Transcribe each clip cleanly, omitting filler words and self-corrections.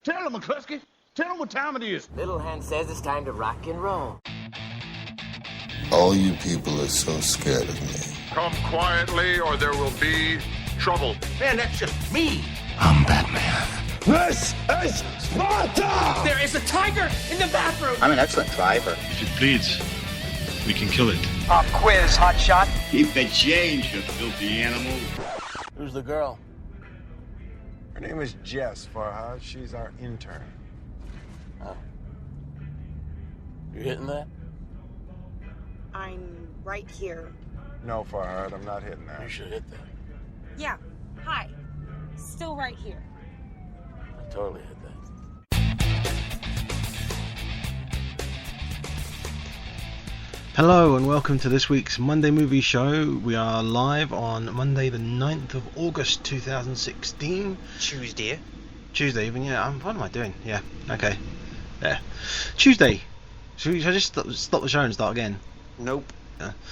Tell him, McCluskey. Tell him what time it is. Little Hen says it's time to rock and roll. All you people are so scared of me. Come quietly or there will be trouble. Man, that's just me. I'm Batman. This is Sparta! There is a tiger in the bathroom! I'm an excellent driver. If it bleeds, we can kill it. Pop quiz, hot shot. Keep the change, you filthy animal. Who's the girl? Her name is Jess, Farhad. She's our intern. Oh. You hitting that? I'm right here. No, Farhad, I'm not hitting that. You should hit that. Yeah, hi. Still right here. I totally hit that. Hello and welcome to this week's Monday Movie Show. We are live on Monday the 9th of August 2016. Tuesday even, yeah. What am I doing? Yeah, okay. There. Tuesday. Should I just stop the show and start again? Nope.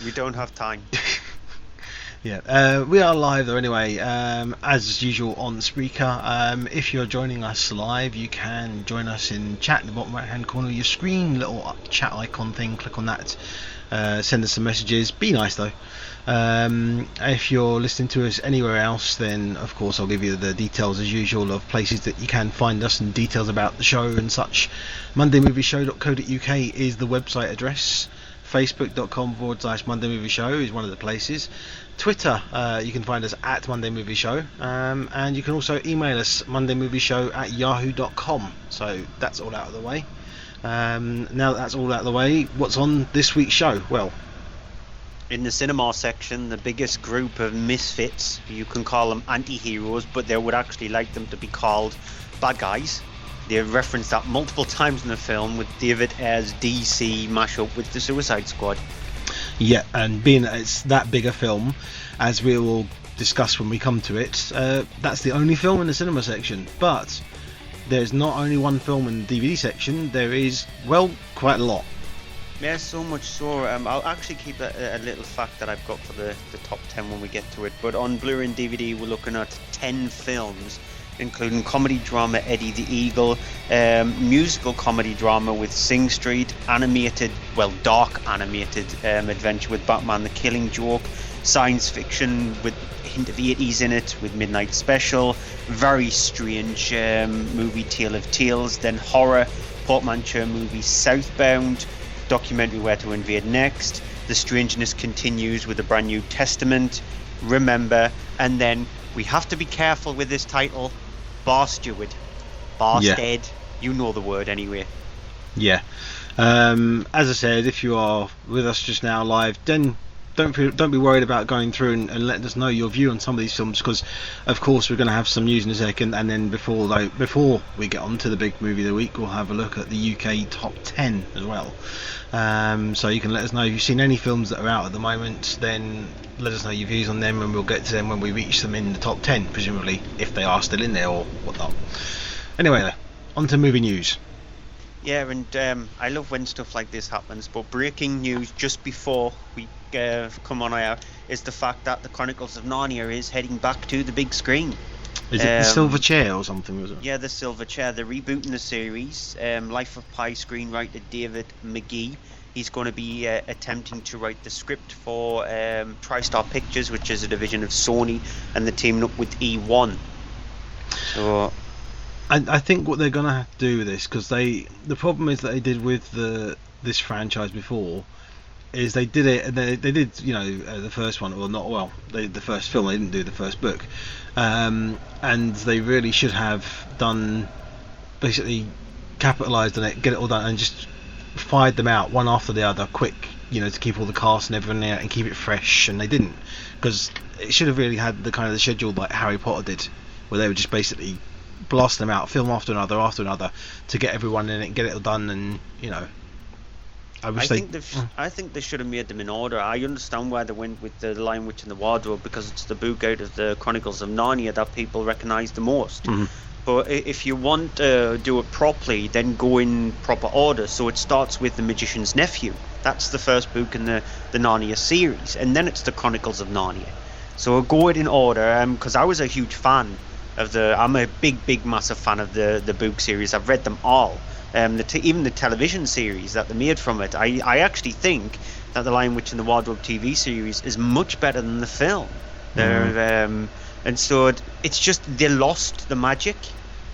We don't have time. Yeah, we are live though anyway, as usual on Spreaker. If you're joining us live, you can join us in chat in the bottom right hand corner of your screen, little chat icon thing, click on that, send us some messages, be nice though. If you're listening to us anywhere else, then of course I'll give you the details as usual of places that you can find us and details about the show and such. mondaymovieshow.co.uk is the website address. Facebook.com/Monday Movie Show is one of the places. Twitter, you can find us at Monday Movie Show, and you can also email us mondaymoovieshow@yahoo.com. So that's all out of the way. Now that that's all out of the way, what's on this week's show? Well, In the cinema section, the biggest group of misfits, you can call them anti-heroes, but they would actually like them to be called bad guys. They have referenced that multiple times in the film with David Ayer's DC mashup with the Suicide Squad. Yeah, and being that it's that big a film, as we will discuss when we come to it, that's the only film in the cinema section. But there's not only one film in the DVD section, there is, well, quite a lot. Yeah, so much so. I'll actually keep a little fact that I've got for the top 10 when we get to it. But on Blu-ray and DVD, we're looking at 10 films, including comedy drama Eddie the Eagle, musical comedy drama with Sing Street, animated, well, dark animated adventure with Batman the Killing Joke, science fiction with a hint of 80s in it with Midnight Special, very strange movie Tale of Tales, then horror portmanteau movie Southbound, documentary Where to Invade Next, The Strangeness Continues with a Brand New Testament, Remember, and then we have to be careful with this title, Bar Steward. Barstead. You know the word anyway. Yeah. As I said, if you are with us just now live, then don't be worried about going through and letting us know your view on some of these films, because of course we're going to have some news in a second, and then before we get on to the big movie of the week, we'll have a look at the UK top 10 as well. So you can let us know if you've seen any films that are out at the moment, then let us know your views on them and we'll get to them when we reach them in the top 10, presumably, if they are still in there or whatnot. Anyway, on to movie news. Yeah, and I love when stuff like this happens, but breaking news just before we come on air is the fact that the Chronicles of Narnia is heading back to the big screen. Is it the Silver Chair or something, was it? Yeah, the Silver Chair. They're rebooting the series. Life of Pi screenwriter David McGee. He's going to be attempting to write the script for TriStar Pictures, which is a division of Sony, and they're teaming up with E1. So I think what they're going to have to do with this, because the problem is that they did with this franchise before, is they did it, they did, the first one, or not, well, the first film, they didn't do the first book, and they really should have done, basically capitalised on it, get it all done, and just fired them out one after the other quick, to keep all the cast and everything there and keep it fresh, and they didn't, because it should have really had the kind of the schedule like Harry Potter did, where they would just basically blast them out, film after another to get everyone in it and get it all done, and I think they should have made them in order. I understand why they went with the Lion, Witch and the Wardrobe, because it's the book out of the Chronicles of Narnia that people recognise the most. Mm-hmm. But if you want to do it properly, then go in proper order. So it starts with The Magician's Nephew. That's the first book in the Narnia series, and then it's the Chronicles of Narnia. So go it in order, because I was a huge fan I'm a big massive fan of the book series. I've read them all. Even the television series that they made from it. I actually think that the Lion, Witch and the Wardrobe TV series is much better than the film. And so it's just they lost the magic.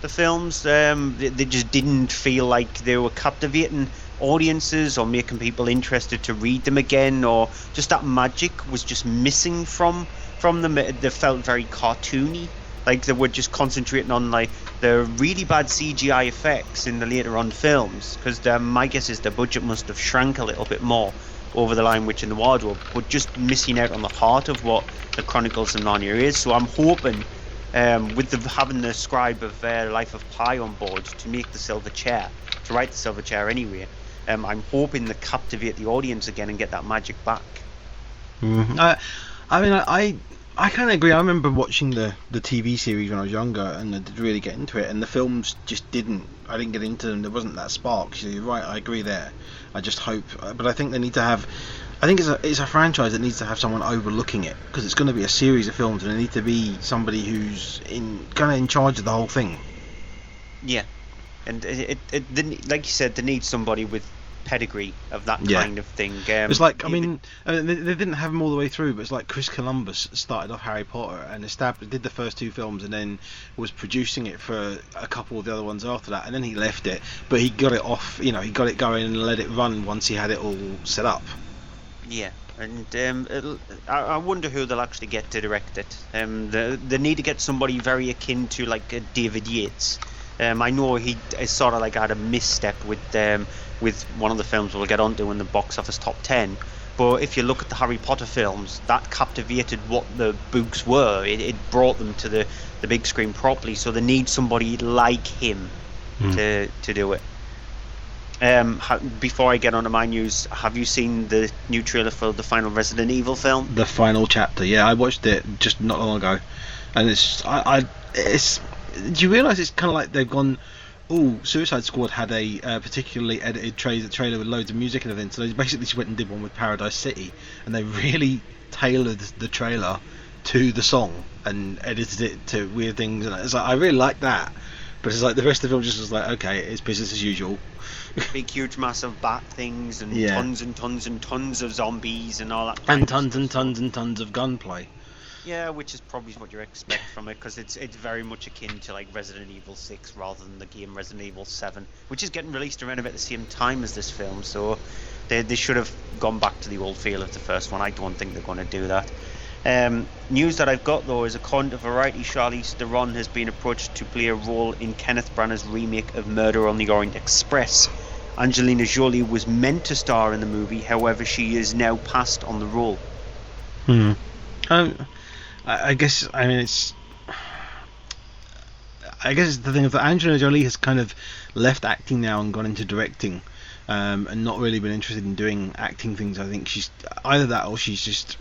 The films, they just didn't feel like they were captivating audiences or making people interested to read them again, or just that magic was just missing from them. They felt very cartoony, like they were just concentrating on like the really bad CGI effects in the later on films, because my guess is the budget must have shrank a little bit more over the Lion, Witch and the Wardrobe, but just missing out on the heart of what the Chronicles of Narnia is. So I'm hoping with having the scribe of Life of Pi on board to make the Silver Chair, to write the Silver Chair anyway, I'm hoping to captivate the audience again and get that magic back. I kind of agree. I remember watching the TV series when I was younger, and I did really get into it, and the films just didn't. I didn't get into them. There wasn't that spark. So you're right. I agree there. I just hope, but I think they need to have. I think it's a franchise that needs to have someone overlooking it, because it's going to be a series of films, and there need to be somebody who's in charge of the whole thing. Yeah, and it like you said, they need somebody with pedigree of that kind of thing. It's like, I mean, they didn't have him all the way through, but it's like Chris Columbus started off Harry Potter and did the first 2 films, and then was producing it for a couple of the other ones after that, and then he left it, but he got it off, he got it going and let it run once he had it all set up. Yeah, and I wonder who they'll actually get to direct it. They need to get somebody very akin to like David Yates. I know he is sort of like had a misstep with one of the films we'll get onto in the box office top 10. But if you look at the Harry Potter films, that captivated what the books were. It brought them to the big screen properly. So they need somebody like him to do it. Before I get on to my news, have you seen the new trailer for the final Resident Evil film? The final chapter, yeah, I watched it just not long ago, and it's do you realise it's kind of like they've gone, Suicide Squad had a particularly edited trailer with loads of music and everything, so they basically just went and did one with Paradise City, and they really tailored the trailer to the song and edited it to weird things, and it's like, I really like that, but it's like the rest of the film just was like, okay, it's business as usual. Big, huge, massive bat things, and tons and tons and tons of zombies and all that. And tons and tons and tons of gunplay. Yeah, which is probably what you expect from it, because it's very much akin to like Resident Evil 6 rather than the game Resident Evil 7, which is getting released around about the same time as this film. So they should have gone back to the old feel of the first one. I don't think they're going to do that. News that I've got though is, according to Variety, Charlize Theron has been approached to play a role in Kenneth Branagh's remake of Murder on the Orient Express. Angelina Jolie was meant to star in the movie, however she is now passed on the role. I guess the thing is that Angelina Jolie has kind of left acting now and gone into directing, and not really been interested in doing acting things. I think she's either that, or she's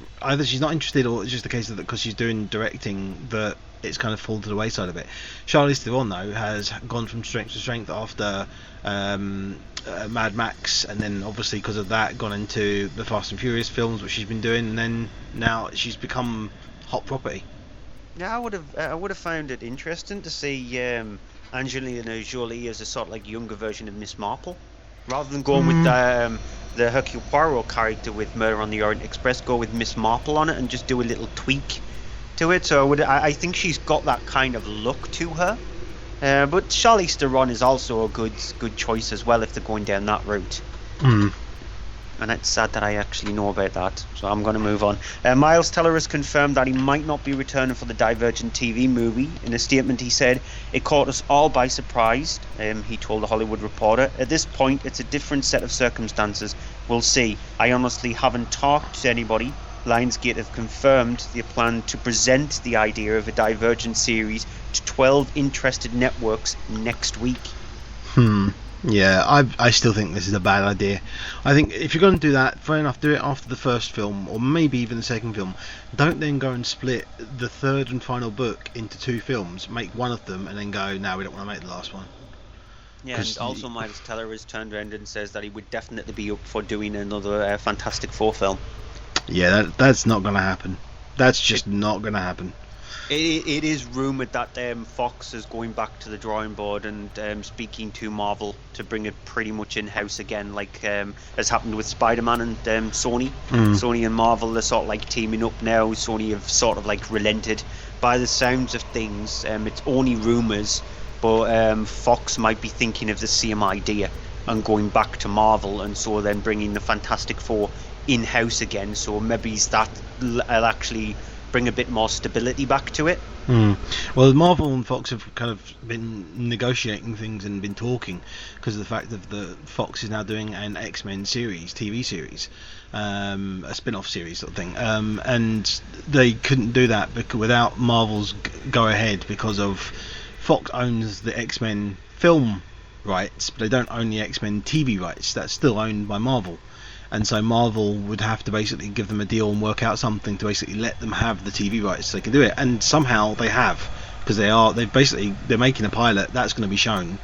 not interested, or it's just the case that because she's doing directing that it's kind of fallen to the wayside a bit. Charlize Theron though has gone from strength to strength after Mad Max, and then obviously because of that gone into the Fast and Furious films, which she's been doing, and then now she's become hot property. Yeah, I would have found it interesting to see Angelina Jolie as a sort of like younger version of Miss Marple, rather than going with the Hercule Poirot character with Murder on the Orient Express. Go with Miss Marple on it and just do a little tweak to it. So I think she's got that kind of look to her. But Charlize Theron is also a good choice as well if they're going down that route. And it's sad that I actually know about that, so I'm going to move on. Miles Teller has confirmed that he might not be returning for the Divergent TV movie. In a statement he said, "It caught us all by surprise," he told The Hollywood Reporter. "At this point, it's a different set of circumstances. We'll see. I honestly haven't talked to anybody. Lionsgate have confirmed they plan to present the idea of a Divergent series to 12 interested networks next week." Yeah, I still think this is a bad idea. I think if you're going to do that, fair enough, do it after the first film, or maybe even the second film. Don't then go and split the third and final book into 2 films, make one of them, and then go, no, we don't want to make the last one. Yeah, and also Miles Teller has turned around and says that he would definitely be up for doing another Fantastic Four film. Yeah, that's not going to happen. That's just not going to happen. It is rumoured that Fox is going back to the drawing board and speaking to Marvel to bring it pretty much in-house again, like has happened with Spider-Man and Sony. Sony and Marvel are sort of like teaming up now. Sony have sort of like relented. By the sounds of things, it's only rumours, but Fox might be thinking of the same idea and going back to Marvel, and so then bringing the Fantastic Four in-house again. So maybe that'll actually bring a bit more stability back to it. Well, Marvel and Fox have kind of been negotiating things and been talking because of the fact that the Fox is now doing an X-Men series, TV series, a spin-off series sort of thing, and they couldn't do that without Marvel's go-ahead, because of Fox owns the X-Men film rights, but they don't own the X-Men TV rights. That's still owned by Marvel. And so Marvel would have to basically give them a deal and work out something to basically let them have the TV rights so they can do it. And somehow they have, because they're making a pilot that's going to be shown,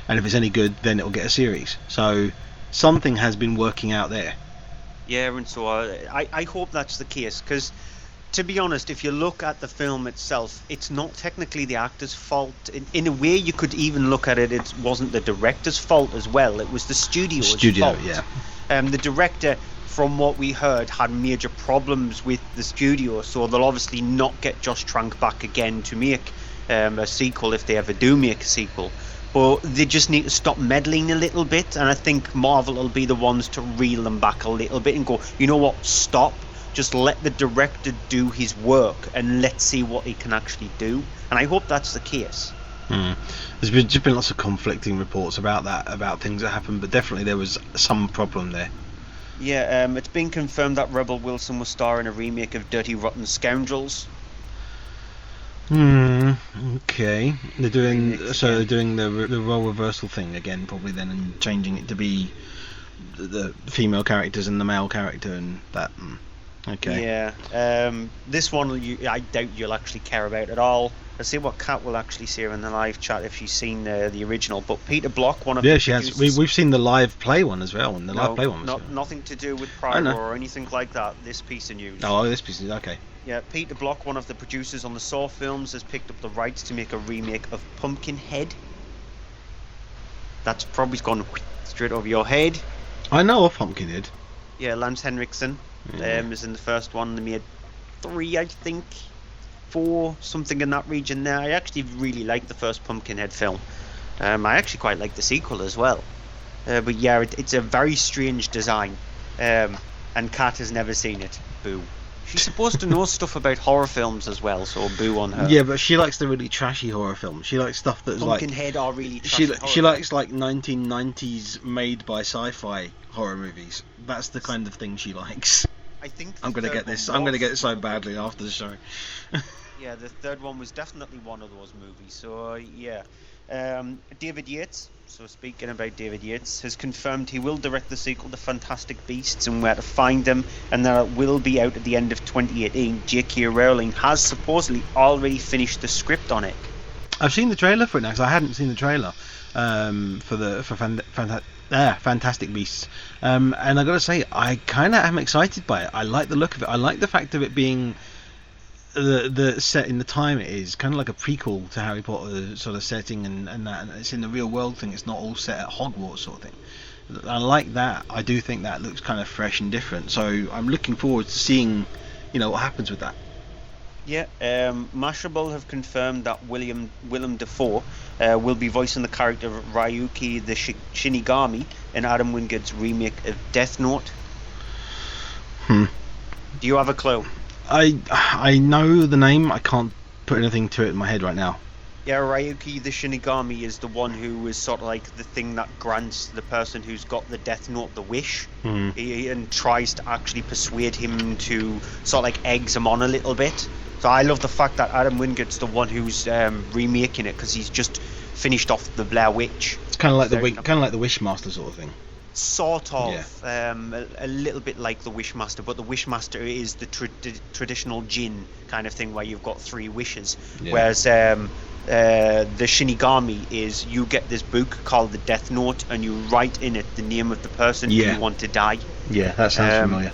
and if it's any good, then it'll get a series. So something has been working out there. Yeah, and so I hope that's the case, because to be honest, if you look at the film itself, it's not technically the actor's fault. In a way, you could even look at it, it wasn't the director's fault as well. It was the studio's fault. Yeah. The director, from what we heard, had major problems with the studio, so they'll obviously not get Josh Trank back again to make a sequel, if they ever do make a sequel. But they just need to stop meddling a little bit, and I think Marvel will be the ones to reel them back a little bit and go, you know what, stop. Just let the director do his work and let's see what he can actually do. And I hope that's the case. There's just been lots of conflicting reports about that, about things that happened, but definitely there was some problem there. Yeah, it's been confirmed that Rebel Wilson will star in a remake of Dirty Rotten Scoundrels. Okay. They're doing the role reversal thing again, probably then, and changing it to be the female characters and the male character and that. Okay. Yeah. This one I doubt you'll actually care about at all. Let's see what Kat will actually see in the live chat if she's seen the original. But Peter Block, one of she has. We've seen the live play one as well, and the live play one was nothing to do with Pride or anything like that. This piece of news. Oh, this piece of news. Okay. Yeah, Peter Block, one of the producers on the Saw films, has picked up the rights to make a remake of Pumpkinhead. That's probably gone straight over your head. I know of Pumpkinhead. Yeah, Lance Henriksen is in the first one. They made 3, I think. 4, something in that region there. I actually really liked the first Pumpkinhead film. I actually quite like the sequel as well. But yeah, it's a very strange design. And Kat has never seen it. Boo. She's supposed to know stuff about horror films as well, so boo on her. Yeah, but she likes the really trashy horror films. She likes stuff that's Pumpkinhead are really trashy. She likes like 1990s made by sci-fi horror movies. That's the kind of thing she likes. I think I'm gonna get this. I'm gonna get it so badly after the show. Yeah, the third one was definitely one of those movies. So yeah, David Yates. So speaking about David Yates, has confirmed he will direct the sequel to Fantastic Beasts and Where to Find Them, and that it will be out at the end of 2018. J.K. Rowling has supposedly already finished the script on it. I've seen the trailer for it now, because I hadn't seen the trailer for Fantastic Beasts, and I gotta say, I kind of am excited by it. I like the look of it. I like the fact of it being the set in the time it is, kind of like a prequel to Harry Potter sort of setting, and that, and it's in the real world thing. It's not all set at Hogwarts sort of thing. I like that. I do think that looks kind of fresh and different. So I'm looking forward to seeing, what happens with that. Yeah, Mashable have confirmed that Willem Dafoe will be voicing the character of Ryuki the Shinigami in Adam Wingard's remake of Death Note. Do you have a clue? I know the name. I can't put anything to it in my head right now. Yeah, Ryuki the Shinigami is the one who is sort of like the thing that grants the person who's got the Death Note the wish, and tries to actually persuade him to sort of like eggs him on a little bit. So I love the fact that Adam Wingard's the one who's remaking it, because he's just finished off the Blair Witch. It's kind of like the Wishmaster sort of thing. Sort of, a little bit like the Wishmaster, but the Wishmaster is the traditional djinn kind of thing where you've got 3 wishes, whereas the Shinigami is you get this book called the Death Note and you write in it the name of the person you want to die. Yeah, that sounds familiar.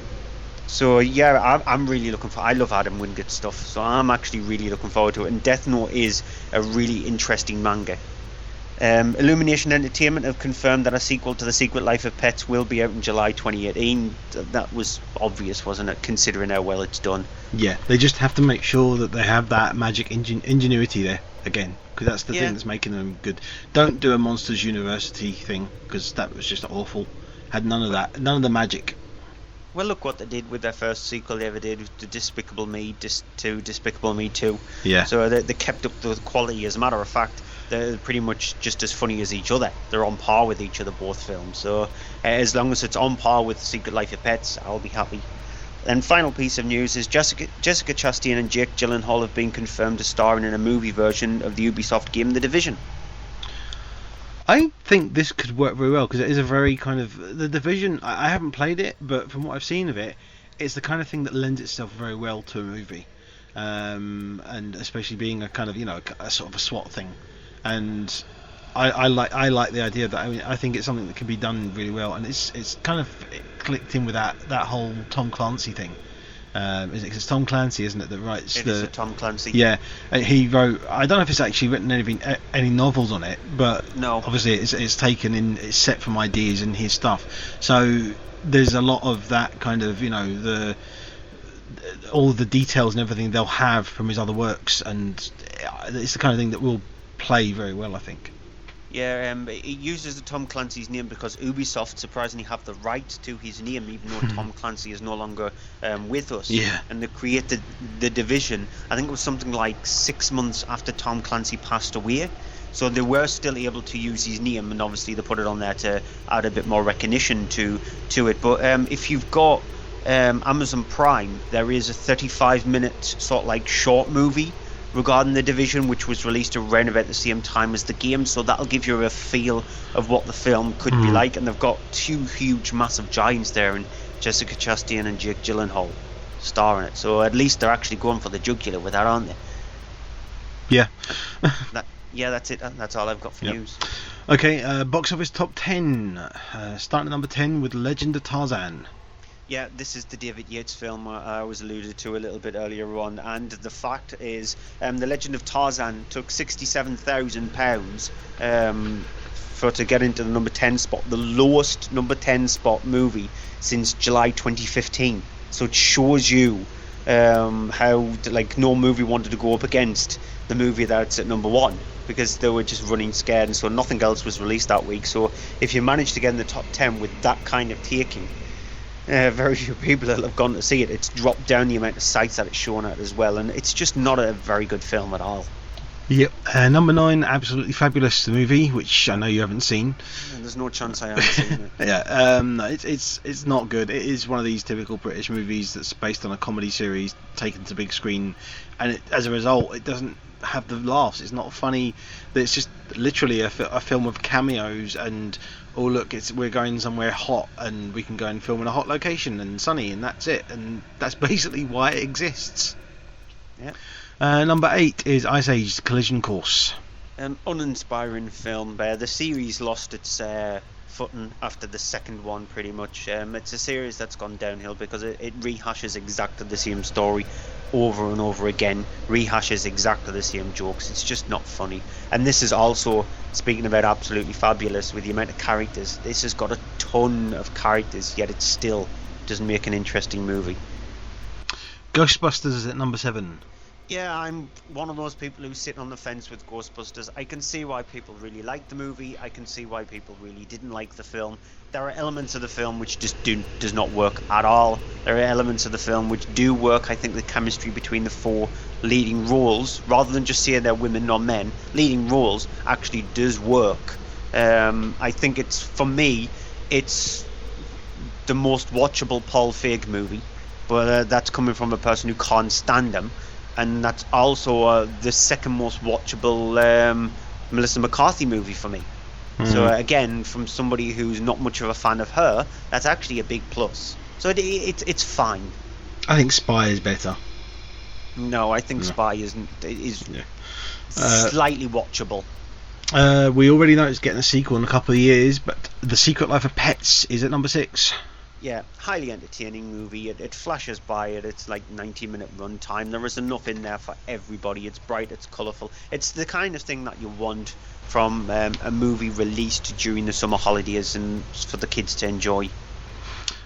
So yeah, I'm really looking for. I love Adam Wingate stuff, so I'm actually really looking forward to it. And Death Note is a really interesting manga. Illumination Entertainment have confirmed that a sequel to The Secret Life of Pets will be out in July 2018. That was obvious, wasn't it, considering how well it's done? Yeah, they just have to make sure that they have that magic ingenuity there again, because that's the thing that's making them good. Don't do a Monsters University thing, because that was just awful. Had none of that, none of the magic. Well, look what they did with their first sequel they ever did, the Despicable Me 2, Despicable Me 2. Yeah. So they kept up the quality. As a matter of fact, they're pretty much just as funny as each other. They're on par with each other, both films. So as long as it's on par with Secret Life of Pets, I'll be happy. And final piece of news is Jessica Chastain and Jake Gyllenhaal have been confirmed to star in a movie version of the Ubisoft game The Division. I think this could work very well, because it is a very kind of... The Division, I haven't played it, but from what I've seen of it, it's the kind of thing that lends itself very well to a movie. And especially being a kind of, a sort of a SWAT thing. And I like the idea of that. I mean, I think it's something that can be done really well, and it's kind of clicked in with that whole Tom Clancy thing. It's Tom Clancy, isn't it, that writes It is Tom Clancy. Yeah, he wrote. I don't know if it's actually written any novels on it, but no. Obviously it's taken in. It's set from ideas in his stuff. So there's a lot of that kind of all the details and everything they'll have from his other works, and it's the kind of thing that will play very well, I think. Yeah, it uses the Tom Clancy's name because Ubisoft surprisingly have the right to his name, even though Tom Clancy is no longer with us. Yeah. And they created The Division, I think it was something like 6 months after Tom Clancy passed away. So they were still able to use his name, and obviously they put it on there to add a bit more recognition to it. But if you've got Amazon Prime, there is a 35-minute sort of like short movie regarding The Division, which was released around about the same time as the game, so that'll give you a feel of what the film could be like. And they've got two huge massive giants there, and Jessica Chastain and Jake Gyllenhaal starring it, so at least they're actually going for the jugular with that, aren't they? Yeah. That's it. That's all I've got for news. Okay, box office top 10, starting at number 10 with Legend of Tarzan. Yeah, this is the David Yates film I was alluded to a little bit earlier on, and the fact is The Legend of Tarzan took £67,000 to get into the number 10 spot, the lowest number 10 spot movie since July 2015. So it shows you how no movie wanted to go up against the movie that's at number 1, because they were just running scared, and so nothing else was released that week. So if you manage to get in the top 10 with that kind of taking, very few people that have gone to see it. It's dropped down the amount of sites that it's shown at as well, and it's just not a very good film at all. Yep. Number 9, Absolutely Fabulous, the movie, which I know you haven't seen. There's no chance I haven't seen it. Yeah, it's not good. It is one of these typical British movies that's based on a comedy series taken to big screen, and as a result, it doesn't have the laughs. It's not funny. It's just literally a film of cameos and, oh look, we're going somewhere hot and we can go and film in a hot location and sunny, and that's it, and that's basically why it exists. Yeah. Number 8 is Ice Age Collision Course. An uninspiring film. The series lost its footing after the second one, pretty much. It's a series that's gone downhill because it rehashes exactly the same story over and over again, rehashes exactly the same jokes. It's just not funny. And this is also, speaking about Absolutely Fabulous, with the amount of characters, this has got a ton of characters, yet it still doesn't make an interesting movie. Ghostbusters is at number 7. Yeah, I'm one of those people who's sitting on the fence with Ghostbusters. I can see why people really liked the movie. I can see why people really didn't like the film. There are elements of the film which just does not work at all. There are elements of the film which do work. I think the chemistry between the 4 leading roles, rather than just saying they're women or men, leading roles actually does work. I think for me, it's the most watchable Paul Feig movie, but that's coming from a person who can't stand him. And that's also the second most watchable Melissa McCarthy movie for me. So again, from somebody who's not much of a fan of her, that's actually a big plus. So it's fine. I think Spy is better. No, I think Spy is slightly watchable. We already know it's getting a sequel in a couple of years, but The Secret Life of Pets is at number 6. Yeah, highly entertaining movie. It flashes by it. It's like 90-minute run time. There is enough in there for everybody. It's bright, it's colourful. It's the kind of thing that you want from a movie released during the summer holidays and for the kids to enjoy.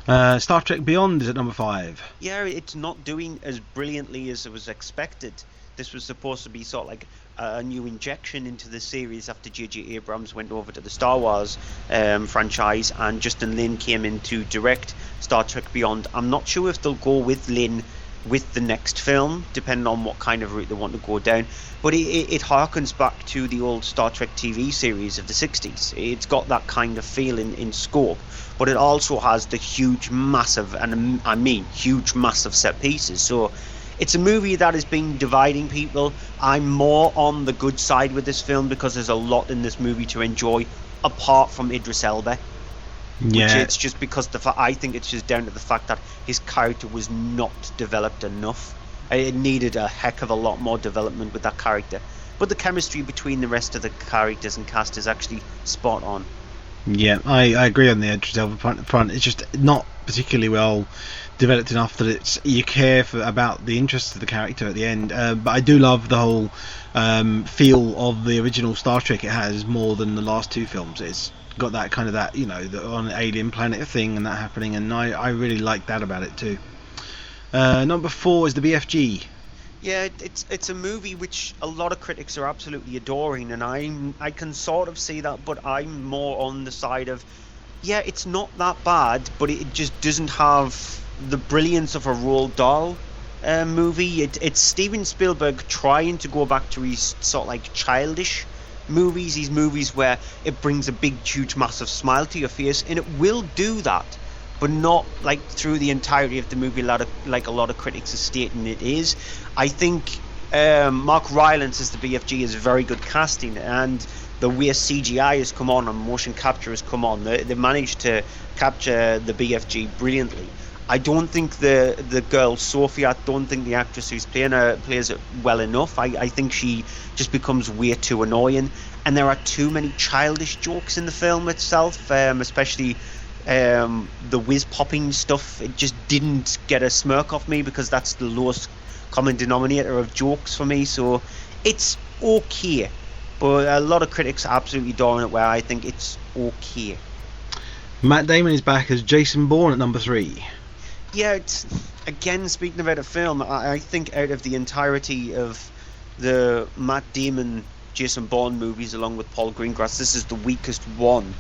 Star Trek Beyond is at number 5. Yeah, it's not doing as brilliantly as it was expected. This was supposed to be sort of like a new injection into the series after J.J. Abrams went over to the Star Wars franchise and Justin Lin came in to direct Star Trek Beyond. I'm not sure if they'll go with Lin with the next film, depending on what kind of route they want to go down. But it harkens back to the old Star Trek TV series of the 60s. It's got that kind of feel in scope, but it also has the huge, massive, and I mean huge, massive set pieces. So it's a movie that has been dividing people. I'm more on the good side with this film because there's a lot in this movie to enjoy, apart from Idris Elba. Yeah. Which it's just because I think it's just down to the fact that his character was not developed enough. It needed a heck of a lot more development with that character. But the chemistry between the rest of the characters and cast is actually spot on. Yeah, I agree on the Idris Elba front. It's just not particularly well developed enough that you care about the interest of the character at the end. But I do love the whole feel of the original Star Trek it has more than the last two films. It's got that kind of the on an alien planet thing and that happening, and I really like that about it too. Number 4 is the BFG. Yeah, it's a movie which a lot of critics are absolutely adoring, and I can sort of see that, but I'm more on the side of, yeah, it's not that bad, but it just doesn't have the brilliance of a Roald Dahl movie. It's Steven Spielberg trying to go back to his sort of like childish movies, these movies where it brings a big, huge, massive smile to your face, and it will do that, but not like through the entirety of the movie like a lot of critics are stating it is. I think Mark Rylance as the BFG is very good casting, and the way CGI has come on and motion capture has come on, they managed to capture the BFG brilliantly. I don't think the girl Sophie, I don't think the actress who's playing her plays it well enough. I think she just becomes way too annoying, and there are too many childish jokes in the film itself, especially the whiz popping stuff. It just didn't get a smirk off me because that's the lowest common denominator of jokes for me. So it's okay, but a lot of critics are absolutely adoring it, where I think it's okay. Matt Damon is back as Jason Bourne at number 3. Yeah, it's, again, speaking about a film, I think out of the entirety of the Matt Damon Jason Bourne movies along with Paul Greengrass, this is the weakest one.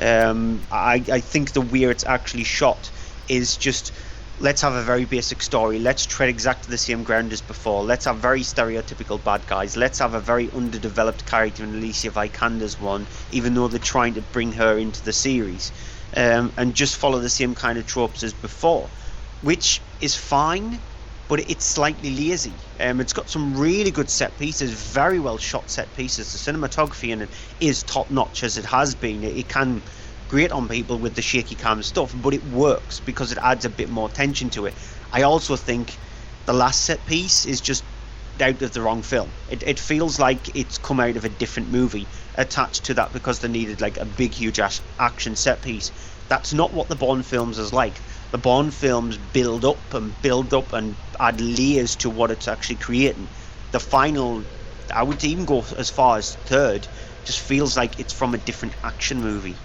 I think the way it's actually shot is just, let's have a very basic story, let's tread exactly the same ground as before, let's have very stereotypical bad guys, let's have a very underdeveloped character in Alicia Vikander's one, even though they're trying to bring her into the series, and just follow the same kind of tropes as before, which is fine, but it's slightly lazy. It's got some really good set pieces, very well shot set pieces. The cinematography in it is top notch, as it has been. It can grate on people with the shaky cam stuff, but it works because it adds a bit more tension to it. I also think the last set piece is just out of the wrong film. It feels like it's come out of a different movie attached to that because they needed like a big huge action set piece. That's not what the Bond films is like. The Bond films build up and add layers to what it's actually creating. The final, I would even go as far as third, just feels like it's from a different action movie.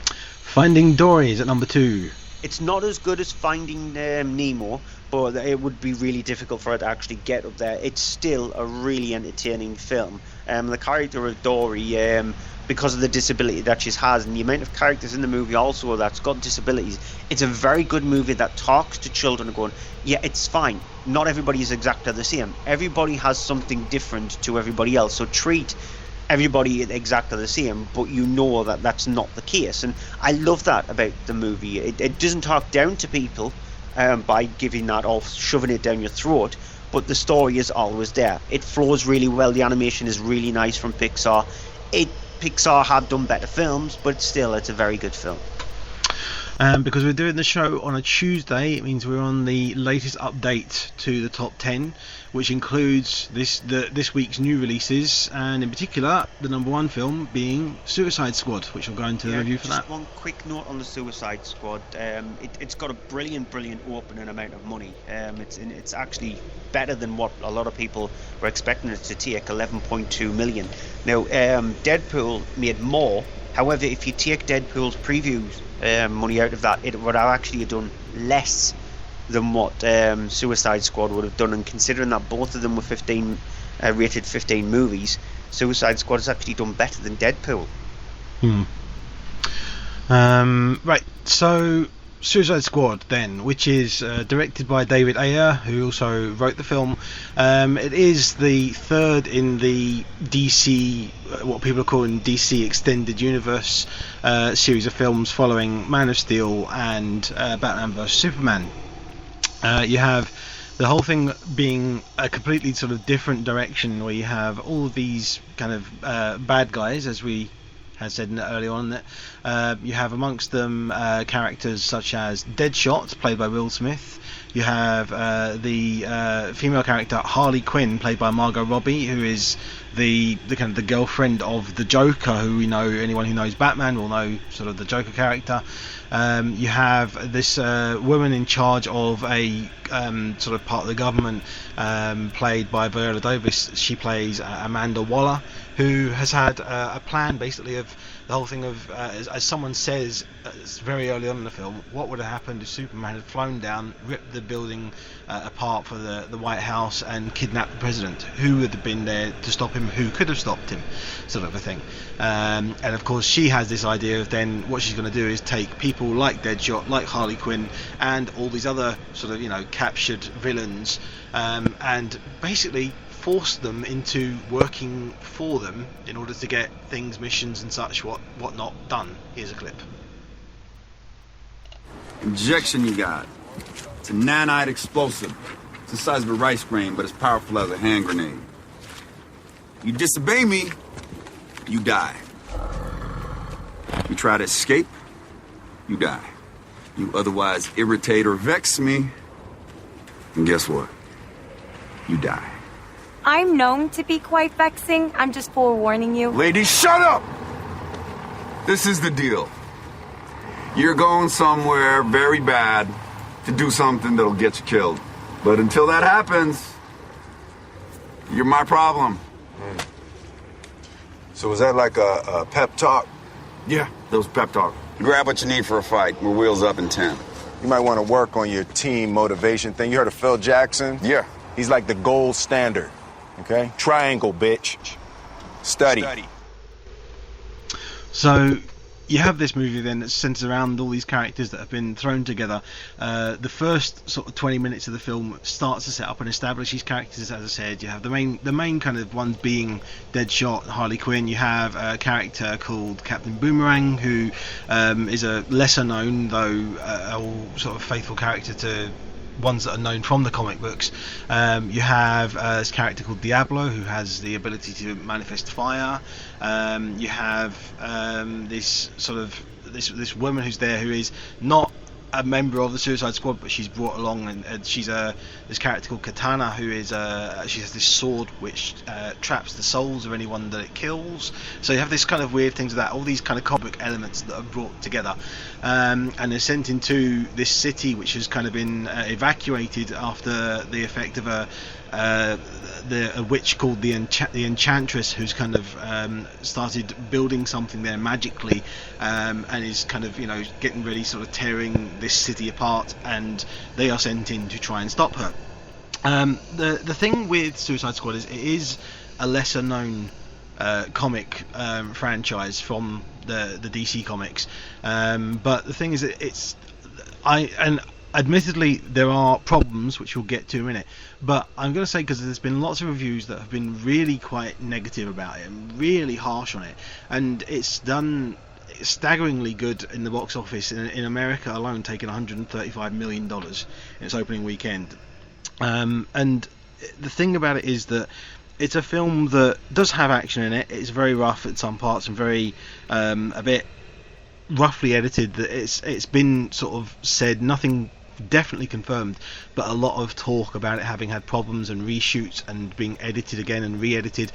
Finding Dory is at number 2. It's not as good as Finding Nemo, but it would be really difficult for it to actually get up there. It's still a really entertaining film. The character of Dory, because of the disability that she has, and the amount of characters in the movie also that's got disabilities, it's a very good movie that talks to children going, yeah, it's fine, not everybody is exactly the same, everybody has something different to everybody else, so treat everybody exactly the same, but you know that that's not the case. And I love that about the movie. It doesn't talk down to people by giving that off, shoving it down your throat, but the story is always there. It flows really well. The animation is really nice from Pixar. Pixar have done better films, but still, it's a very good film. Because we're doing the show on a Tuesday, it means we're on the latest update to the top 10, which includes this week's new releases, and in particular the number one film being Suicide Squad, which we'll go into the review for that. One quick note on the Suicide Squad. It's got a brilliant opening amount of money. It's actually better than what a lot of people were expecting it to take, 11.2 million. Now, Deadpool made more. However, if you take Deadpool's previews money out of that, it would have actually done less than what Suicide Squad would have done. And considering that both of them were rated 15 movies, Suicide Squad has actually done better than Deadpool. Right, so Suicide Squad then, which is directed by David Ayer, who also wrote the film. It is the third in the DC, what people are calling DC Extended Universe series of films, following Man of Steel and Batman vs Superman. You have the whole thing being a completely sort of different direction, where you have all of these kind of bad guys, as we had said earlier on, that you have amongst them characters such as Deadshot, played by Will Smith. You have the female character Harley Quinn, played by Margot Robbie, who is the kind of the girlfriend of the Joker, who we know, anyone who knows Batman will know sort of the Joker character. You have this woman in charge of a sort of part of the government, played by Viola Davis. She plays Amanda Waller, who has had a plan basically of the whole thing of, as someone says very early on in the film, what would have happened if Superman had flown down, ripped the building apart for the White House and kidnapped the president? Who would have been there to stop him? Who could have stopped him? Sort of a thing. And of course she has this idea of then what she's going to do is take people like Deadshot, like Harley Quinn, and all these other sort of captured villains, and basically force them into working for them in order to get things, missions and such whatnot done. Here's a clip. Injection you got. It's a nanite explosive. It's the size of a rice grain, but as powerful as a hand grenade. You disobey me, you die. You try to escape, you die. You otherwise irritate or vex me, and guess what? You die. I'm known to be quite vexing. I'm just forewarning you. Lady, shut up! This is the deal. You're going somewhere very bad to do something that'll get you killed. But until that happens, you're my problem. So was that like a pep talk? Yeah, that was pep talk. Grab what you need for a fight. We're wheels up in 10. You might want to work on your team motivation thing. You heard of Phil Jackson? Yeah. He's like the gold standard. Okay? Triangle, bitch. Study. So you have this movie then that centers around all these characters that have been thrown together. The first sort of 20 minutes of the film starts to set up and establish these characters. As I said, you have the main kind of ones being Deadshot, Harley Quinn. You have a character called Captain Boomerang, who is a lesser known, though sort of faithful character to ones that are known from the comic books. You have this character called Diablo, who has the ability to manifest fire. You have this woman who's there, who is not a member of the Suicide Squad, but she's brought along, and she's this character called Katana, who is she has this sword which traps the souls of anyone that it kills. So you have this kind of weird things of that, all these kind of comic book elements that are brought together, and they're sent into this city which has kind of been evacuated after the effect of a witch called the Enchantress, who's kind of started building something there magically, and is kind of getting ready, sort of tearing this city apart, and they are sent in to try and stop her. The thing with Suicide Squad is it is a lesser known comic franchise from the DC comics, but the thing is that admittedly there are problems which we'll get to in a minute, but I'm going to say, because there's been lots of reviews that have been really quite negative about it and really harsh on it, and it's done staggeringly good in the box office, in America alone, taking $135 million in its opening weekend. And the thing about it is that it's a film that does have action in it. It's very rough at some parts and very a bit roughly edited, that it's been sort of said, nothing definitely confirmed, but a lot of talk about it having had problems and reshoots and being edited again and re-edited.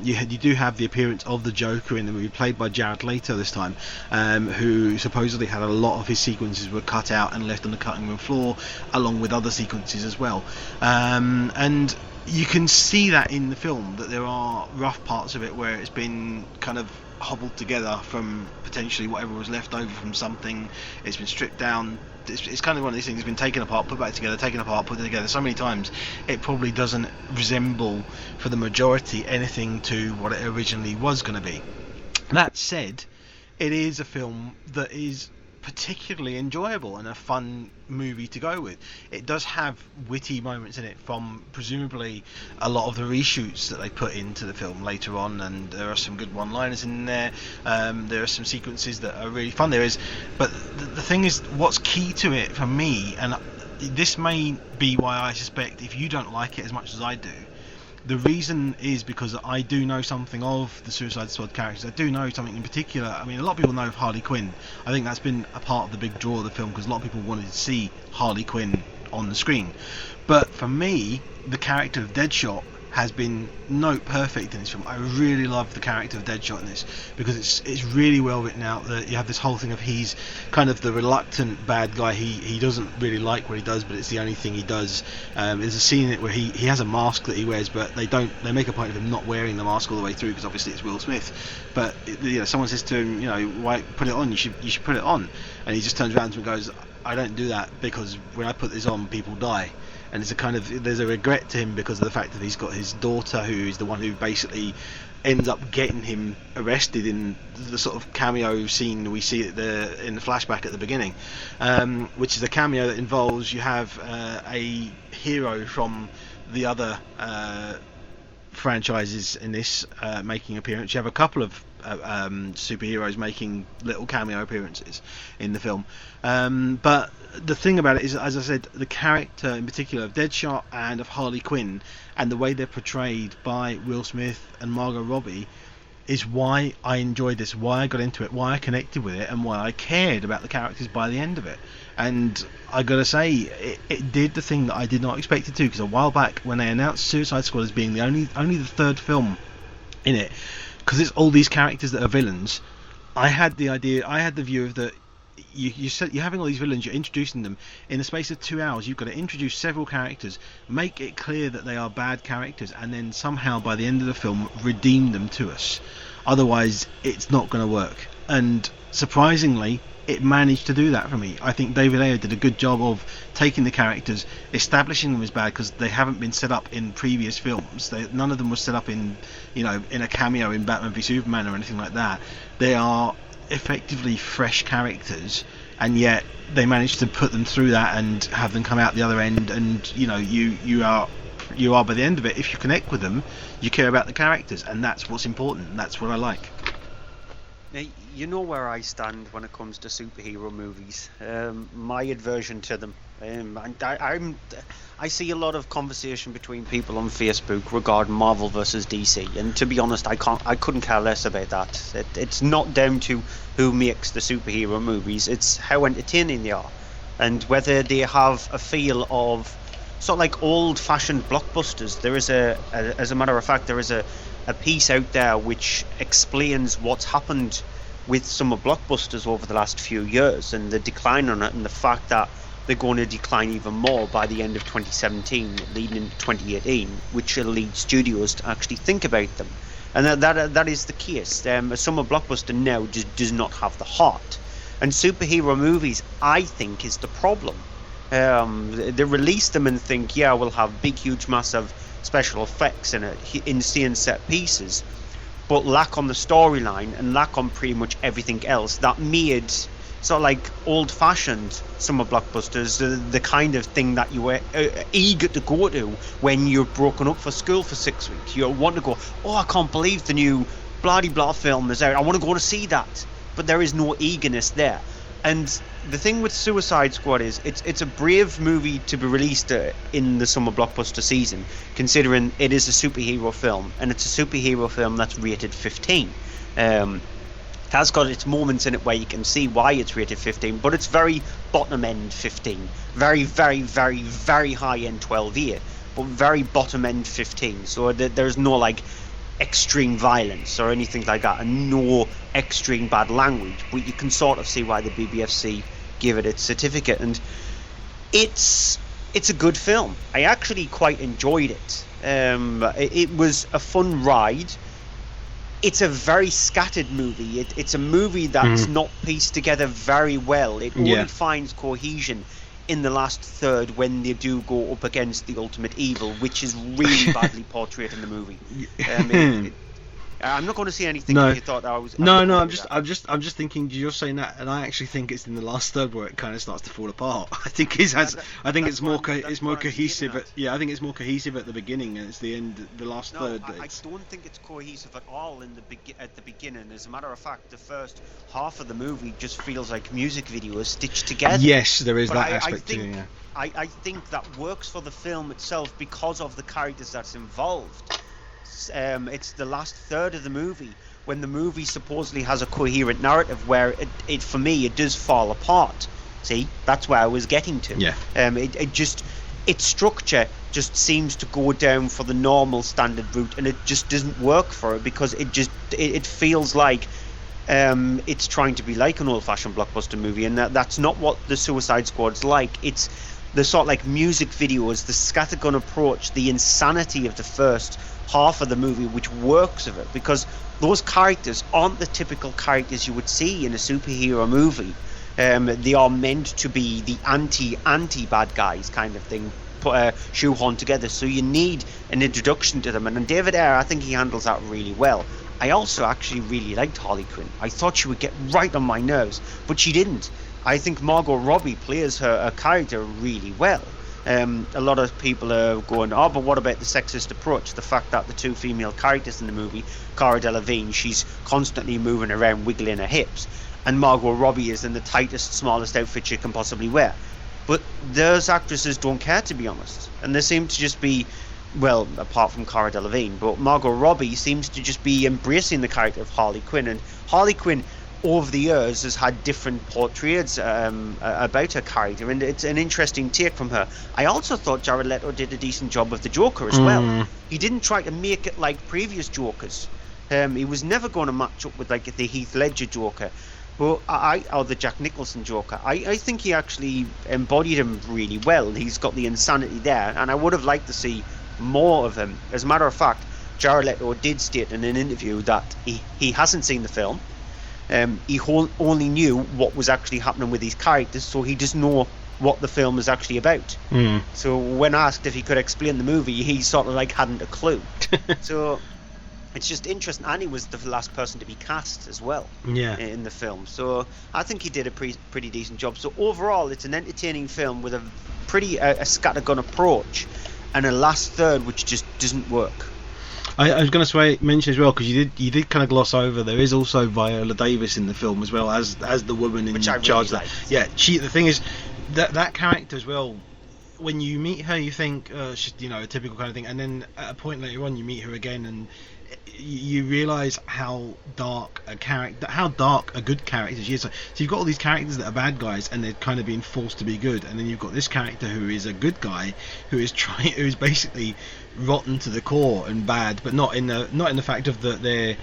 You do have the appearance of the Joker in the movie, played by Jared Leto this time, who supposedly had a lot of his sequences were cut out and left on the cutting room floor, along with other sequences as well. And you can see that in the film, that there are rough parts of it where it's been kind of hobbled together from potentially whatever was left over from something. It's been stripped down. It's kind of one of these things that's been taken apart, put back together, taken apart, put it together so many times it probably doesn't resemble, for the majority, anything to what it originally was going to be. That said, it is a film that is particularly enjoyable and a fun movie to go with. It does have witty moments in it from presumably a lot of the reshoots that they put into the film later on, and there are some good one-liners in there. There are some sequences that are really fun. But the thing is, what's key to it for me, and this may be why I suspect if you don't like it as much as I do, the reason is because I do know something of the Suicide Squad characters. I do know something in particular. I mean, a lot of people know of Harley Quinn. I think that's been a part of the big draw of the film, because a lot of people wanted to see Harley Quinn on the screen. But for me, the character of Deadshot has been note perfect in this film. I really love the character of Deadshot in this, because it's really well written out. That you have this whole thing of he's kind of the reluctant bad guy. He doesn't really like what he does, but it's the only thing he does. There's a scene in it where he has a mask that he wears, but they make a point of him not wearing the mask all the way through, because obviously it's Will Smith. But someone says to him, why put it on? You should put it on. And he just turns around to him and goes, I don't do that, because when I put this on, people die. And there's a regret to him because of the fact that he's got his daughter, who is the one who basically ends up getting him arrested in the sort of cameo scene we see in the flashback at the beginning, which is a cameo that involves, you have a hero from the other franchises in this making appearance. You have a couple of superheroes making little cameo appearances in the film, but the thing about it is, as I said, the character in particular of Deadshot and of Harley Quinn, and the way they're portrayed by Will Smith and Margot Robbie, is why I enjoyed this, why I got into it, why I connected with it, and why I cared about the characters by the end of it. And I gotta say, it did the thing that I did not expect it to, because a while back when they announced Suicide Squad as being only the third film in it, because it's all these characters that are villains, I had the view of that you're having all these villains, you're introducing them in the space of 2 hours. You've got to introduce several characters, make it clear that they are bad characters, and then somehow by the end of the film redeem them to us. Otherwise it's not going to work. And surprisingly, it managed to do that for me. I think David Ayer did a good job of taking the characters, establishing them as bad, because they haven't been set up in previous films. None of them was set up in a cameo in Batman v Superman or anything like that. They are effectively fresh characters, and yet they managed to put them through that and have them come out the other end, and you are by the end of it, if you connect with them, you care about the characters, and that's what's important, and that's what I like. Now, you know where I stand when it comes to superhero movies. My aversion to them. I see a lot of conversation between people on Facebook regarding Marvel versus DC, and to be honest, I couldn't care less about that. It's not down to who makes the superhero movies; it's how entertaining they are, and whether they have a feel of sort of like old-fashioned blockbusters. There is as a matter of fact, there is a piece out there which explains what's happened with some of blockbusters over the last few years, and the decline on it, and the fact that they're going to decline even more by the end of 2017, leading into 2018, which will lead studios to actually think about them. And that is the case. A summer blockbuster now just does not have the heart. And superhero movies, I think, is the problem. They release them and think, yeah, we'll have big, huge, massive special effects and insane set pieces, but lack on the storyline and lack on pretty much everything else that made sort of like old-fashioned summer blockbusters the kind of thing that you were eager to go to when you're broken up for school for 6 weeks. You want to go, oh, I can't believe the new blah-de-blah film is out, I want to go to see that, but there is no eagerness there. And the thing with Suicide Squad is it's a brave movie to be released in the summer blockbuster season, considering it is a superhero film, and it's a superhero film that's rated 15. has got its moments in it where you can see why it's rated 15, but it's very bottom end 15, very, very, very, very high end 12 year, but very bottom end 15. So there's no like extreme violence or anything like that, and no extreme bad language. But you can sort of see why the BBFC give it its certificate, and it's a good film. I actually quite enjoyed it. It was a fun ride. It's a very scattered movie. It's a movie that's not pieced together very well. It only finds cohesion in the last third when they do go up against the ultimate evil, which is really badly portrayed in the movie. I'm not going to say anything if you thought I was. I'm just thinking. You're saying that, and I actually think it's in the last third where it kind of starts to fall apart. I think it's more cohesive. I think it's more cohesive at the beginning, and it's the end, the last third. I don't think it's cohesive at all at the beginning. As a matter of fact, the first half of the movie just feels like music videos stitched together. Yes, there is that aspect too. Yeah. I think that works for the film itself because of the characters that's involved. It's the last third of the movie when the movie supposedly has a coherent narrative where it for me it does fall apart. See, that's where I was getting to. Yeah. Its structure just seems to go down for the normal standard route, and it just doesn't work for it because it feels like it's trying to be like an old-fashioned blockbuster movie, and that's not what the Suicide Squad's like. It's the sort of like music videos, the scattergun approach, the insanity of the first half of the movie, which works of it, because those characters aren't the typical characters you would see in a superhero movie. They are meant to be the anti bad guys kind of thing, shoehorned together, so you need an introduction to them, and David Ayer, I think he handles that really well. I also actually really liked Harley Quinn. I thought she would get right on my nerves, but she didn't. I think Margot Robbie plays her character really well. A lot of people are going, but what about the sexist approach? The fact that the two female characters in the movie, Cara Delevingne, she's constantly moving around wiggling her hips, and Margot Robbie is in the tightest, smallest outfit she can possibly wear. But those actresses don't care, to be honest, and they seem to just be, well, apart from Cara Delevingne, but Margot Robbie seems to just be embracing the character of Harley Quinn, and Harley Quinn over the years has had different portraits about her character, and it's an interesting take from her. I also thought Jared Leto did a decent job of the Joker as well. He didn't try to make it like previous Jokers. He was never going to match up with like the Heath Ledger Joker, or the Jack Nicholson Joker. I think he actually embodied him really well. He's got the insanity there, and I would have liked to see more of him. As a matter of fact, Jared Leto did state in an interview that he hasn't seen the film. He only knew what was actually happening with these characters, so he doesn't know what the film is actually about. So when asked if he could explain the movie, he sort of like hadn't a clue. So it's just interesting, and he was the last person to be cast as well in the film. So I think he did a pretty decent job. So overall, it's an entertaining film with a pretty scattergun approach and a last third which just doesn't work. I was going to mention as well, because you did kind of gloss over, there is also Viola Davis in the film as well as the woman in charge of that. Yeah, the thing is that character as well, when you meet her you think she's a typical kind of thing, and then at a point later on you meet her again and you realise how dark a good character she is. So you've got all these characters that are bad guys and they're kind of being forced to be good, and then you've got this character who is a good guy who is basically rotten to the core and bad, but not in the fact of that they're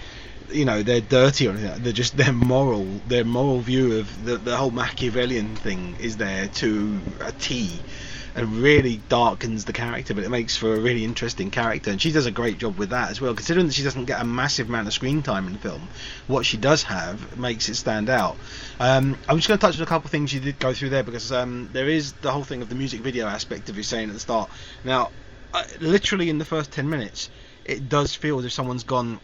dirty or anything. They're just their moral view of the whole Machiavellian thing is there to a T, and really darkens the character, but it makes for a really interesting character, and she does a great job with that as well, considering that she doesn't get a massive amount of screen time in the film. What she does have makes it stand out. I'm just going to touch on a couple of things you did go through there, because there is the whole thing of the music video aspect of you saying at the start. Now literally in the first 10 minutes it does feel as if someone's gone,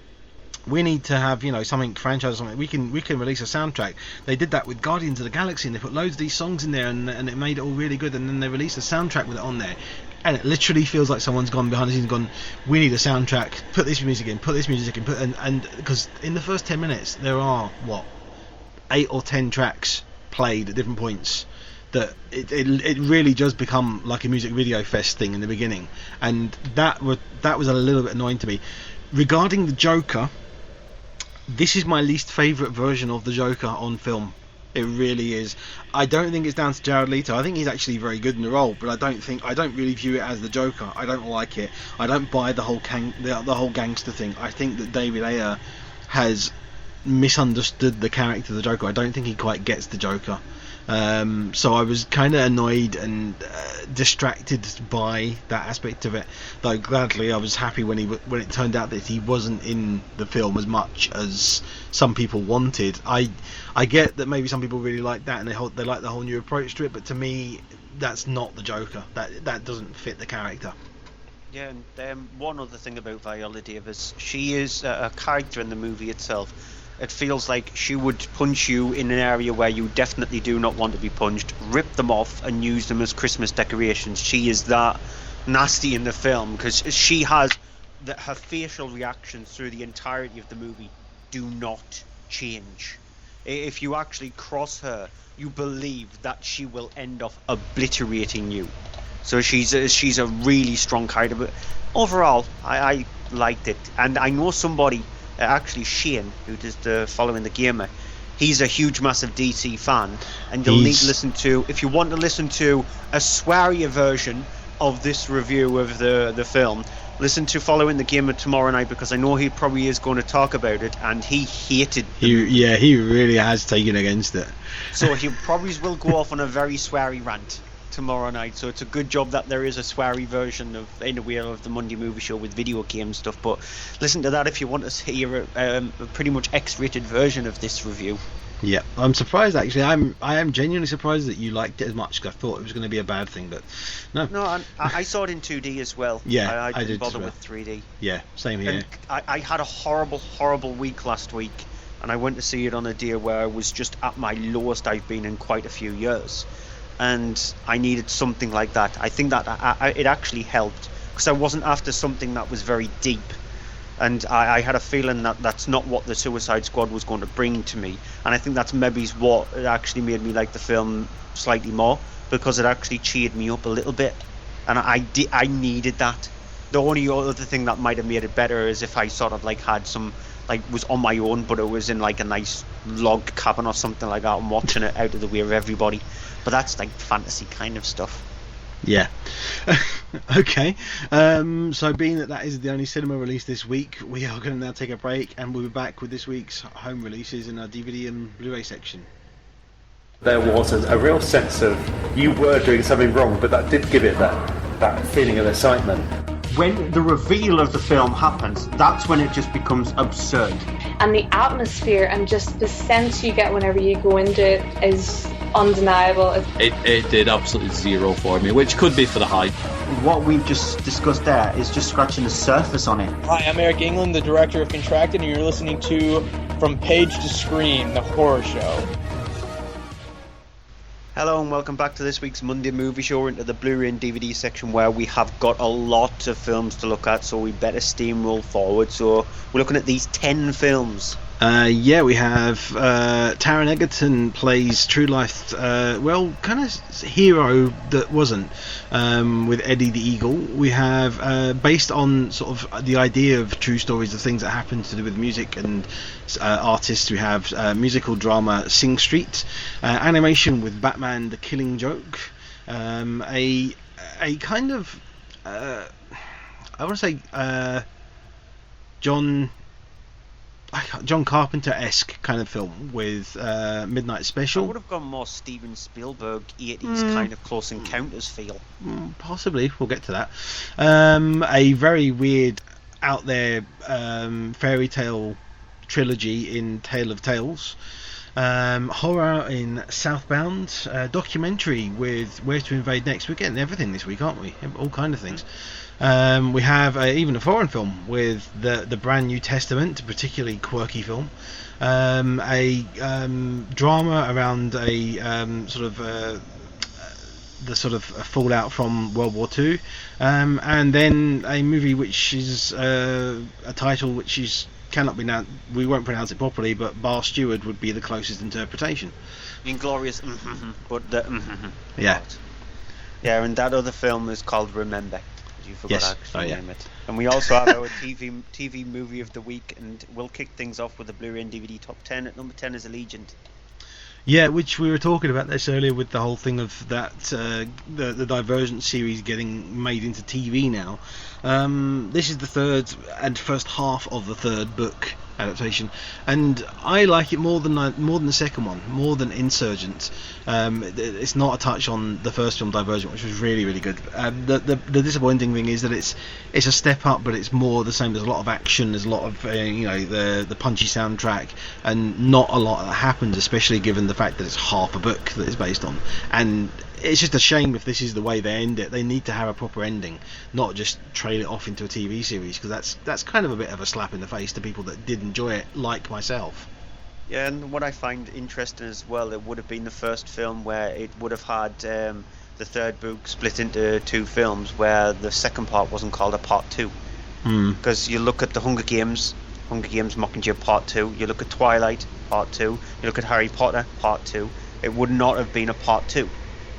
we need to have something franchise or something, we can release a soundtrack. They did that with Guardians of the Galaxy, and they put loads of these songs in there, and it made it all really good, and then they released a soundtrack with it on there, and it literally feels like someone's gone behind the scenes and gone, we need a soundtrack, put this music in, and because in the first 10 minutes there are 8 or 10 tracks played at different points, that it really does become like a music video fest thing in the beginning, and that was a little bit annoying to me. Regarding the Joker, this is my least favourite version of the Joker on film. It really is. I don't think it's down to Jared Leto. I think he's actually very good in the role, but I don't really view it as the Joker. I don't like it. I don't buy the whole gangster thing. I think that David Ayer has misunderstood the character of the Joker. I don't think he quite gets the Joker. So I was kind of annoyed and distracted by that aspect of it. Though gladly, I was happy when it turned out that he wasn't in the film as much as some people wanted. I get that maybe some people really like that and they like the whole new approach to it, but to me, that's not the Joker. That doesn't fit the character. Yeah, and one other thing about Viola Davis, she is a character in the movie itself. It feels like she would punch you in an area where you definitely do not want to be punched, rip them off and use them as Christmas decorations. She is that nasty in the film because she has her facial reactions through the entirety of the movie do not change. If you actually cross her, you believe that she will end up obliterating you. So she's a really strong character. But overall, I liked it, and I know somebody. Actually, Shane, who does the Following the Gamer, he's a huge, massive DC fan, and you'll need to listen to, if you want to listen to a swearier version of this review of the film, listen to Following the Gamer tomorrow night, because I know he probably is going to talk about it, and he hated he really has taken against it. So he probably will go off on a very sweary rant tomorrow night, so it's a good job that there is a sweary version of the Monday Movie Show with video game stuff. But listen to that if you want to hear a pretty much X-rated version of this review. Yeah, I'm surprised actually. I am genuinely surprised that you liked it as much, because I thought it was going to be a bad thing, but no. I saw it in 2D as well. Yeah, I didn't did bother as well. with 3D. Yeah, same here. And I had a horrible week last week, and I went to see it on a day where I was just at my lowest I've been in quite a few years. And I needed something like that. I think that it actually helped, because I wasn't after something that was very deep, and I had a feeling that that's not what the Suicide Squad was going to bring to me, and I think that's maybe what actually made me like the film slightly more, because it actually cheered me up a little bit, and I needed that. The only other thing that might have made it better is if I sort of like had some, like, was on my own, but it was in like a nice log cabin or something like that, and watching it out of the way of everybody. But that's like fantasy kind of stuff. Yeah. Okay. So being that is the only cinema release this week, we are going to now take a break, and we'll be back with this week's home releases in our DVD and Blu-ray section. There was a real sense of you were doing something wrong, but that did give it that feeling of excitement. When the reveal of the film happens, that's when it just becomes absurd. And the atmosphere and just the sense you get whenever you go into it is undeniable. It did absolutely zero for me, which could be for the hype. What we've just discussed there is just scratching the surface on it. Hi, I'm Eric England, the director of Contracted, and you're listening to From Page to Screen, the horror show. Hello and welcome back to this week's Monday Movie Show, into the Blu-ray and DVD section, where we have got a lot of films to look at, so we better steamroll forward. So we're looking at these 10 films. We have Taron Egerton plays true life, kind of hero that wasn't, with Eddie the Eagle. We have, based on sort of the idea of true stories of things that happen to do with music and artists, we have musical drama Sing Street, animation with Batman the Killing Joke, a kind of, I want to say, John Carpenter-esque kind of film with Midnight Special. I would have gone more Steven Spielberg 80s kind of Close Encounters feel. Possibly, we'll get to that. A very weird, out there fairy tale trilogy in Tale of Tales. Horror in Southbound. Documentary with Where to Invade Next. We're getting everything this week, aren't we? All kind of things. We have even a foreign film with the Brand New Testament, a particularly quirky film. A drama around a the sort of fallout from World War II, and then a movie which is a title which is cannot be now. We won't pronounce it properly, but Bar Steward would be the closest interpretation. Inglorious, but the yeah. Yeah, and that other film is called Remember. You forgot Yes. actually name it. And we also have our TV movie of the week, and we'll kick things off with the Blu-ray and DVD top 10. At number 10 is Allegiant. Yeah, which we were talking about this earlier with the whole thing of that the Divergent series getting made into TV now. This is the third and first half of the third book adaptation, and I like it more than the second one, more than Insurgent. It's not a touch on the first film, Divergent, which was really, really good. The disappointing thing is that it's a step up, but it's more the same. There's a lot of action, there's a lot of the punchy soundtrack, and not a lot that happens, especially given the fact that it's half a book that it's based on. And it's just a shame if this is the way they end it. They need to have a proper ending, not just trail it off into a TV series, because that's kind of a bit of a slap in the face to people that did enjoy it, like myself. Yeah, and what I find interesting as well, it would have been the first film where it would have had the third book split into two films, where the second part wasn't called a part 2. Because you look at the Hunger Games Mockingjay Part 2, you look at Twilight Part 2, you look at Harry Potter Part 2, it would not have been a Part 2.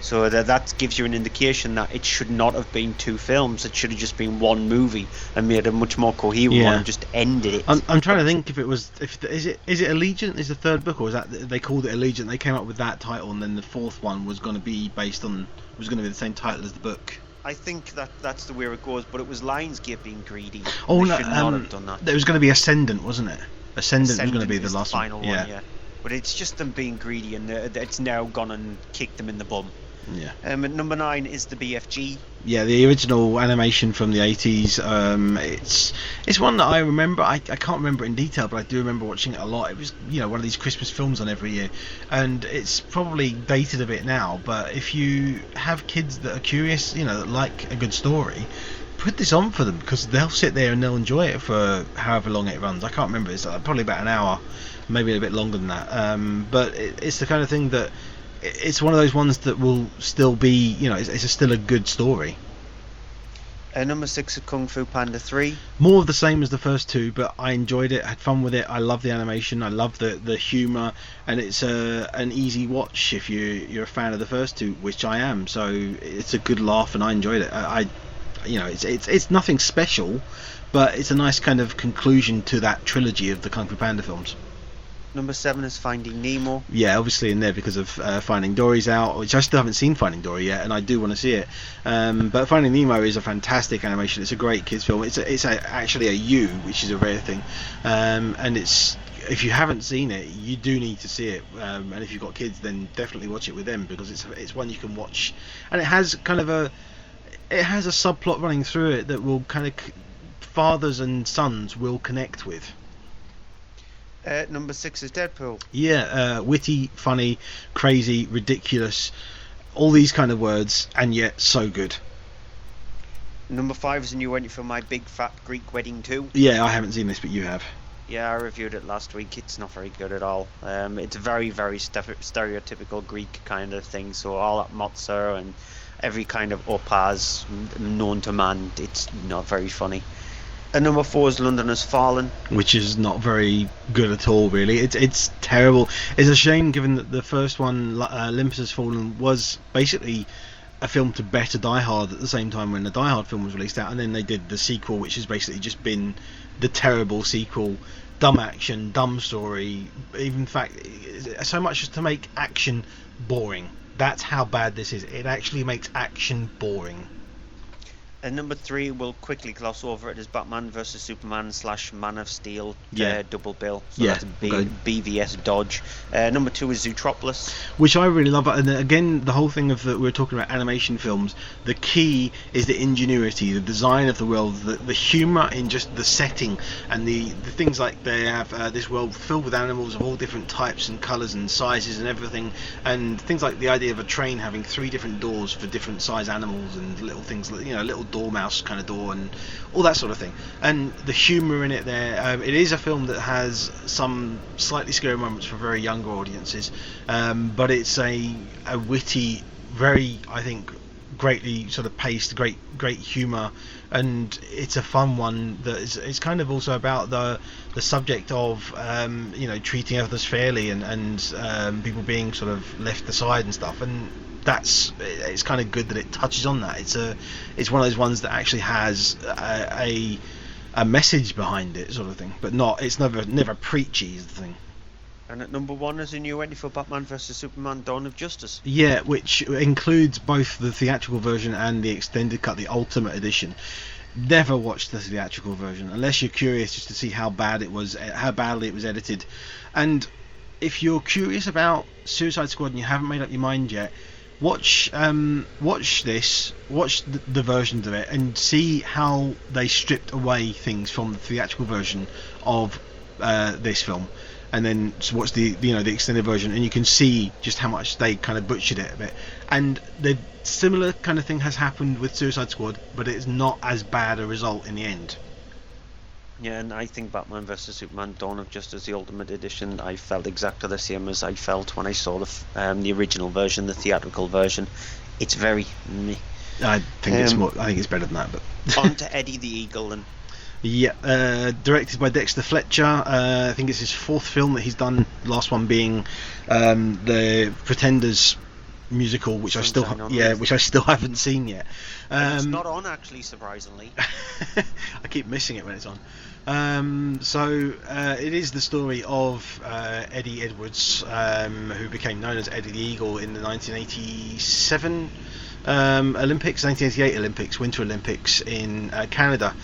So that gives you an indication that it should not have been two films. It should have just been one movie and made a much more coherent one and just ended it. I'm trying to think if it was is it Allegiant is the third book, or is that they called it Allegiant? They came up with that title, and then the fourth one was going to be the same title as the book. I think that's the way it goes, but it was Lionsgate being greedy. Oh they no, should not have done that. There was going to be Ascendant, wasn't it? Ascendant was going to be the last final one. Yeah. But it's just them being greedy, and it's now gone and kicked them in the bum. Yeah. At number 9 is the BFG. Yeah, the original animation from the 80s. It's one that I remember. I can't remember it in detail, but I do remember watching it a lot. It was one of these Christmas films on every year, and it's probably dated a bit now. But if you have kids that are curious, that like a good story, put this on for them, because they'll sit there and they'll enjoy it for however long it runs. I can't remember. It's probably about an hour, maybe a bit longer than that. But it's the kind of thing that. It's one of those ones that will still be, it's still a good story. Number 6 is Kung Fu Panda 3. More of the same as the first two, but I enjoyed it, had fun with it. I love the animation, I love the humour, and it's an easy watch if you're a fan of the first two, which I am. So it's a good laugh, and I enjoyed it. It's nothing special, but it's a nice kind of conclusion to that trilogy of the Kung Fu Panda films. Number 7 is Finding Nemo. Yeah, obviously in there because of Finding Dory's out, which I still haven't seen Finding Dory yet, and I do want to see it. But Finding Nemo is a fantastic animation. It's a great kids film. It's actually a U, which is a rare thing, and if you haven't seen it, you do need to see it. And if you've got kids, then definitely watch it with them, because it's one you can watch, and it has a subplot running through it that will kind of fathers and sons will connect with. Number 6 is Deadpool. Yeah, witty, funny, crazy, ridiculous, all these kind of words, and yet so good. Number 5 is a new entry for My Big Fat Greek Wedding 2. Yeah, I haven't seen this, but you have. Yeah, I reviewed it last week. It's not very good at all. It's very, very stereotypical Greek kind of thing. So all that mozza and every kind of opaz known to man, it's not very funny. And number 4 is London Has Fallen, which is not very good at all, really. It's terrible. It's a shame, given that the first one, Olympus Has Fallen, was basically a film to better Die Hard at the same time when the Die Hard film was released out, and then they did the sequel, which has basically just been the terrible sequel. Dumb action, dumb story. Even in fact, so much as to make action boring. That's how bad this is. It actually makes action boring. And number 3, we'll quickly gloss over it, is Batman vs Superman / Man of Steel double bill. So that's BVS Dodge. Number 2 is Zootropolis, which I really love. And again, the whole thing of we were talking about animation films. The key is the ingenuity, the design of the world, the humour in just the setting, and the things like they have this world filled with animals of all different types and colours and sizes and everything, and things like the idea of a train having 3 different doors for different size animals and little things, little dormouse kind of door and all that sort of thing, and the humour in it there. It is a film that has some slightly scary moments for very younger audiences, but it's a witty, very, I think, greatly sort of paced, great humour, and it's a fun one. That it's kind of also about the subject of treating others fairly and people being sort of left aside and stuff, and it's kind of good that it touches on that. It's one of those ones that actually has a message behind it, sort of thing, but it's never preachy is the thing. And at number 1 is a new entry for Batman vs Superman: Dawn of Justice. Yeah, which includes both the theatrical version and the extended cut, the Ultimate Edition. Never watched the theatrical version unless you're curious just to see how badly it was edited. And if you're curious about Suicide Squad and you haven't made up your mind yet, watch the versions of it and see how they stripped away things from the theatrical version of this film, and then watch the extended version, and you can see just how much they kind of butchered it a bit. And the similar kind of thing has happened with Suicide Squad, but it's not as bad a result in the end. Yeah, and I think Batman vs Superman: Dawn of Justice, the Ultimate Edition, I felt exactly the same as I felt when I saw the original version, the theatrical version. It's very meh. I think it's better than that. But on to Eddie the Eagle then. Yeah, directed by Dexter Fletcher. I think it's his 4th film that he's done. The last one being the Pretenders musical, which I still haven't seen yet. It's not on, actually, surprisingly. I keep missing it when it's on. So it is the story of Eddie Edwards, who became known as Eddie the Eagle in the 1987 Olympics, 1988 Olympics, Winter Olympics in Canada.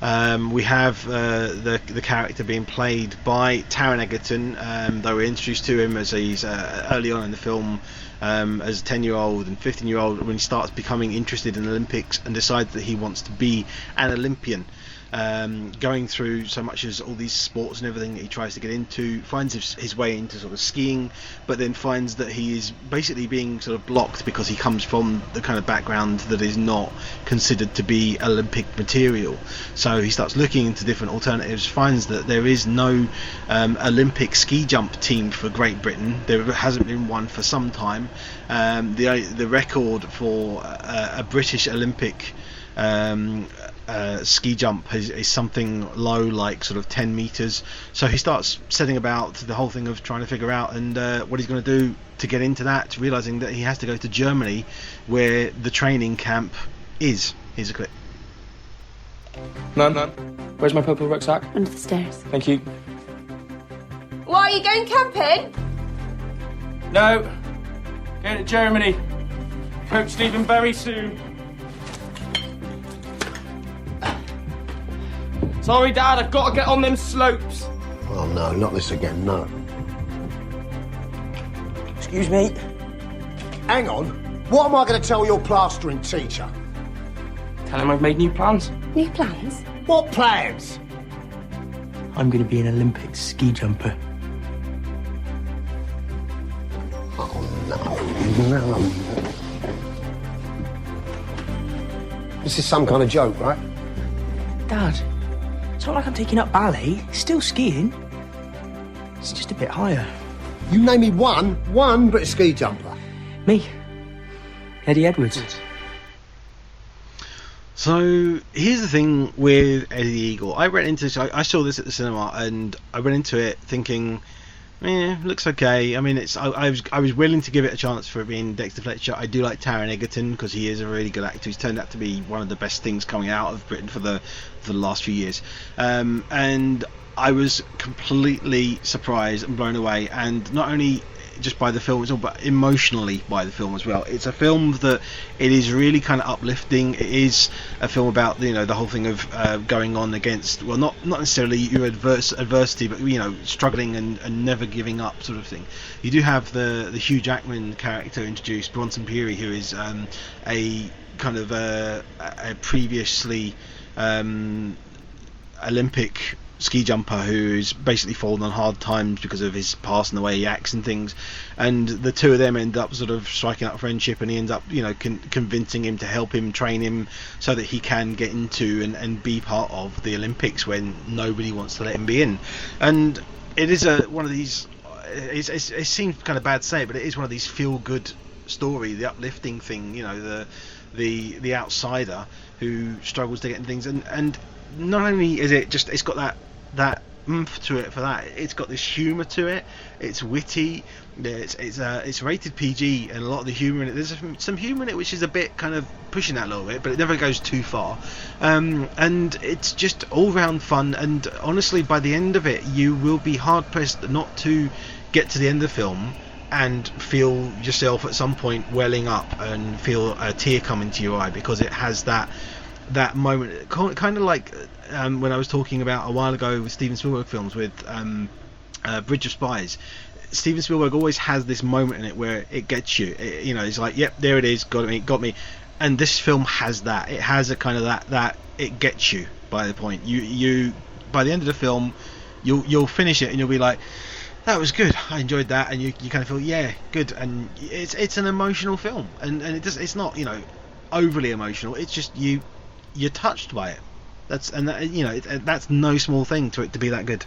We have the character being played by Taron Egerton, though we're introduced to him as he's early on in the film as a 10-year-old and 15-year-old, when he starts becoming interested in Olympics and decides that he wants to be an Olympian. Going through so much as all these sports and everything that he tries to get into, finds his way into sort of skiing, but then finds that he is basically being sort of blocked because he comes from the kind of background that is not considered to be Olympic material. So he starts looking into different alternatives, finds that there is no Olympic ski jump team for Great Britain. There hasn't been one for some time. The record for a British Olympic ski jump is something low, like sort of 10 meters. So he starts setting about the whole thing of trying to figure out what he's going to do to get into that, realizing that he has to go to Germany where the training camp is. Here's a clip. Mum, where's my purple rucksack? Under the stairs. Thank you. Why, are you going camping? No, going to Germany. Coach leaving very soon. Sorry, Dad, I've got to get on them slopes. Oh, no, not this again, no. Excuse me. Hang on. What am I going to tell your plastering teacher? Tell him I've made new plans. New plans? What plans? I'm going to be an Olympic ski jumper. Oh, no. This is some kind of joke, right? Dad, it's not like I'm taking up ballet. It's still skiing. It's just a bit higher. You name me one British ski jumper. Me. Eddie Edwards. So here's the thing with Eddie the Eagle. I saw this at the cinema and I went into it thinking, looks okay. I mean, I was willing to give it a chance for it being Dexter Fletcher. I do like Taron Egerton because he is a really good actor. He's turned out to be one of the best things coming out of Britain for the last few years. And I was completely surprised and blown away, and not only just by the film itself, but emotionally by the film as well. It's a film that it is really kind of uplifting. It is a film about the whole thing of going on against, well, not necessarily your adversity, but struggling and never giving up sort of thing. You do have the Hugh Jackman character introduced, Bronson Peary, who is a kind of a previously Olympic ski jumper who's basically fallen on hard times because of his past and the way he acts and things, and the two of them end up sort of striking up friendship, and he ends up convincing him to help him, train him so that he can get into and be part of the Olympics when nobody wants to let him be in. And it is one of these, it seems kind of bad to say, but it is one of these feel good story, the uplifting thing, the outsider who struggles to get in things, and not only is it just, it's got that oomph to it for that, it's got this humour to it. It's witty. It's rated PG, and a lot of the humour in it, there's some humour in it which is a bit kind of pushing that a little bit, but it never goes too far. And it's just all round fun. And honestly, by the end of it, you will be hard pressed not to get to the end of the film and feel yourself at some point welling up and feel a tear coming to your eye, because it has that moment, kind of like when I was talking about a while ago with Steven Spielberg films with Bridge of Spies. Steven Spielberg always has this moment in it where it gets you. It's like, yep, there it is, got me. And this film has that. It has a kind of that it gets you by the point. You by the end of the film, you'll finish it and you'll be like, that was good, I enjoyed that, and you kind of feel, yeah, good. And it's an emotional film, and it's not overly emotional. It's just you're touched by it. That's no small thing to it to be that good.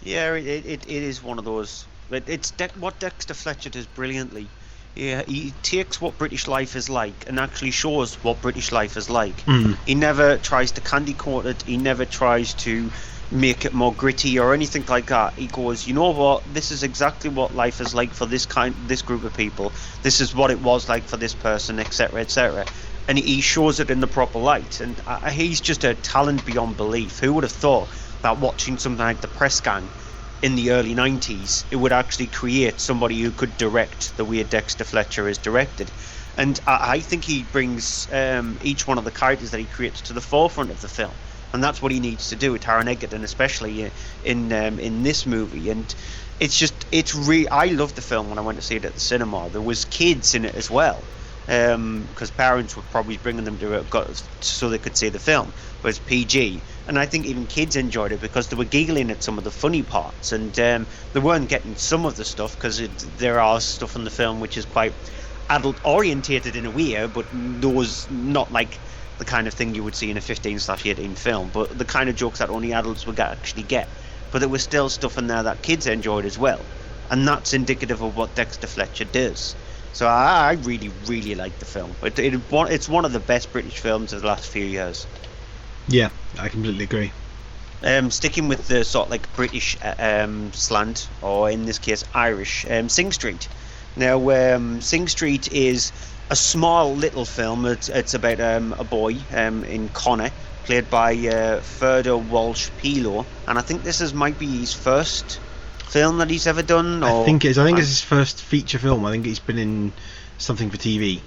Yeah, it is one of those. It's what Dexter Fletcher does brilliantly. Yeah, he takes what British life is like and actually shows what British life is like. He never tries to candy coat it. He never tries to make it more gritty or anything like that. He goes, you know what? This is exactly what life is like for this group of people. This is what it was like for this person, etc., etc. And he shows it in the proper light. And he's just a talent beyond belief. Who would have thought that watching something like The Press Gang in the early 90s, it would actually create somebody who could direct the way Dexter Fletcher is directed? And I think he brings each one of the characters that he creates to the forefront of the film, and that's what he needs to do with Taron Egerton, especially in this movie. And I loved the film when I went to see it at the cinema. There was kids in it as well, because parents were probably bringing them to it so they could see the film, but it's PG. And I think even kids enjoyed it because they were giggling at some of the funny parts, and they weren't getting some of the stuff, because there are stuff in the film which is quite adult orientated in a way, but those not like the kind of thing you would see in a 15/18 film, but the kind of jokes that only adults would actually get. But there was still stuff in there that kids enjoyed as well, and that's indicative of what Dexter Fletcher does. So I really, really like the film. It's one of the best British films of the last few years. Yeah, I completely agree. Sticking with the sort of like British slant, or in this case Irish, Sing Street. Now, Sing Street is a small little film. It's about a boy in Connor, played by Ferdo Walsh Pilo, and I think this might be his first film that he's ever done. I think it's his first feature film. I think he's been in something for TV.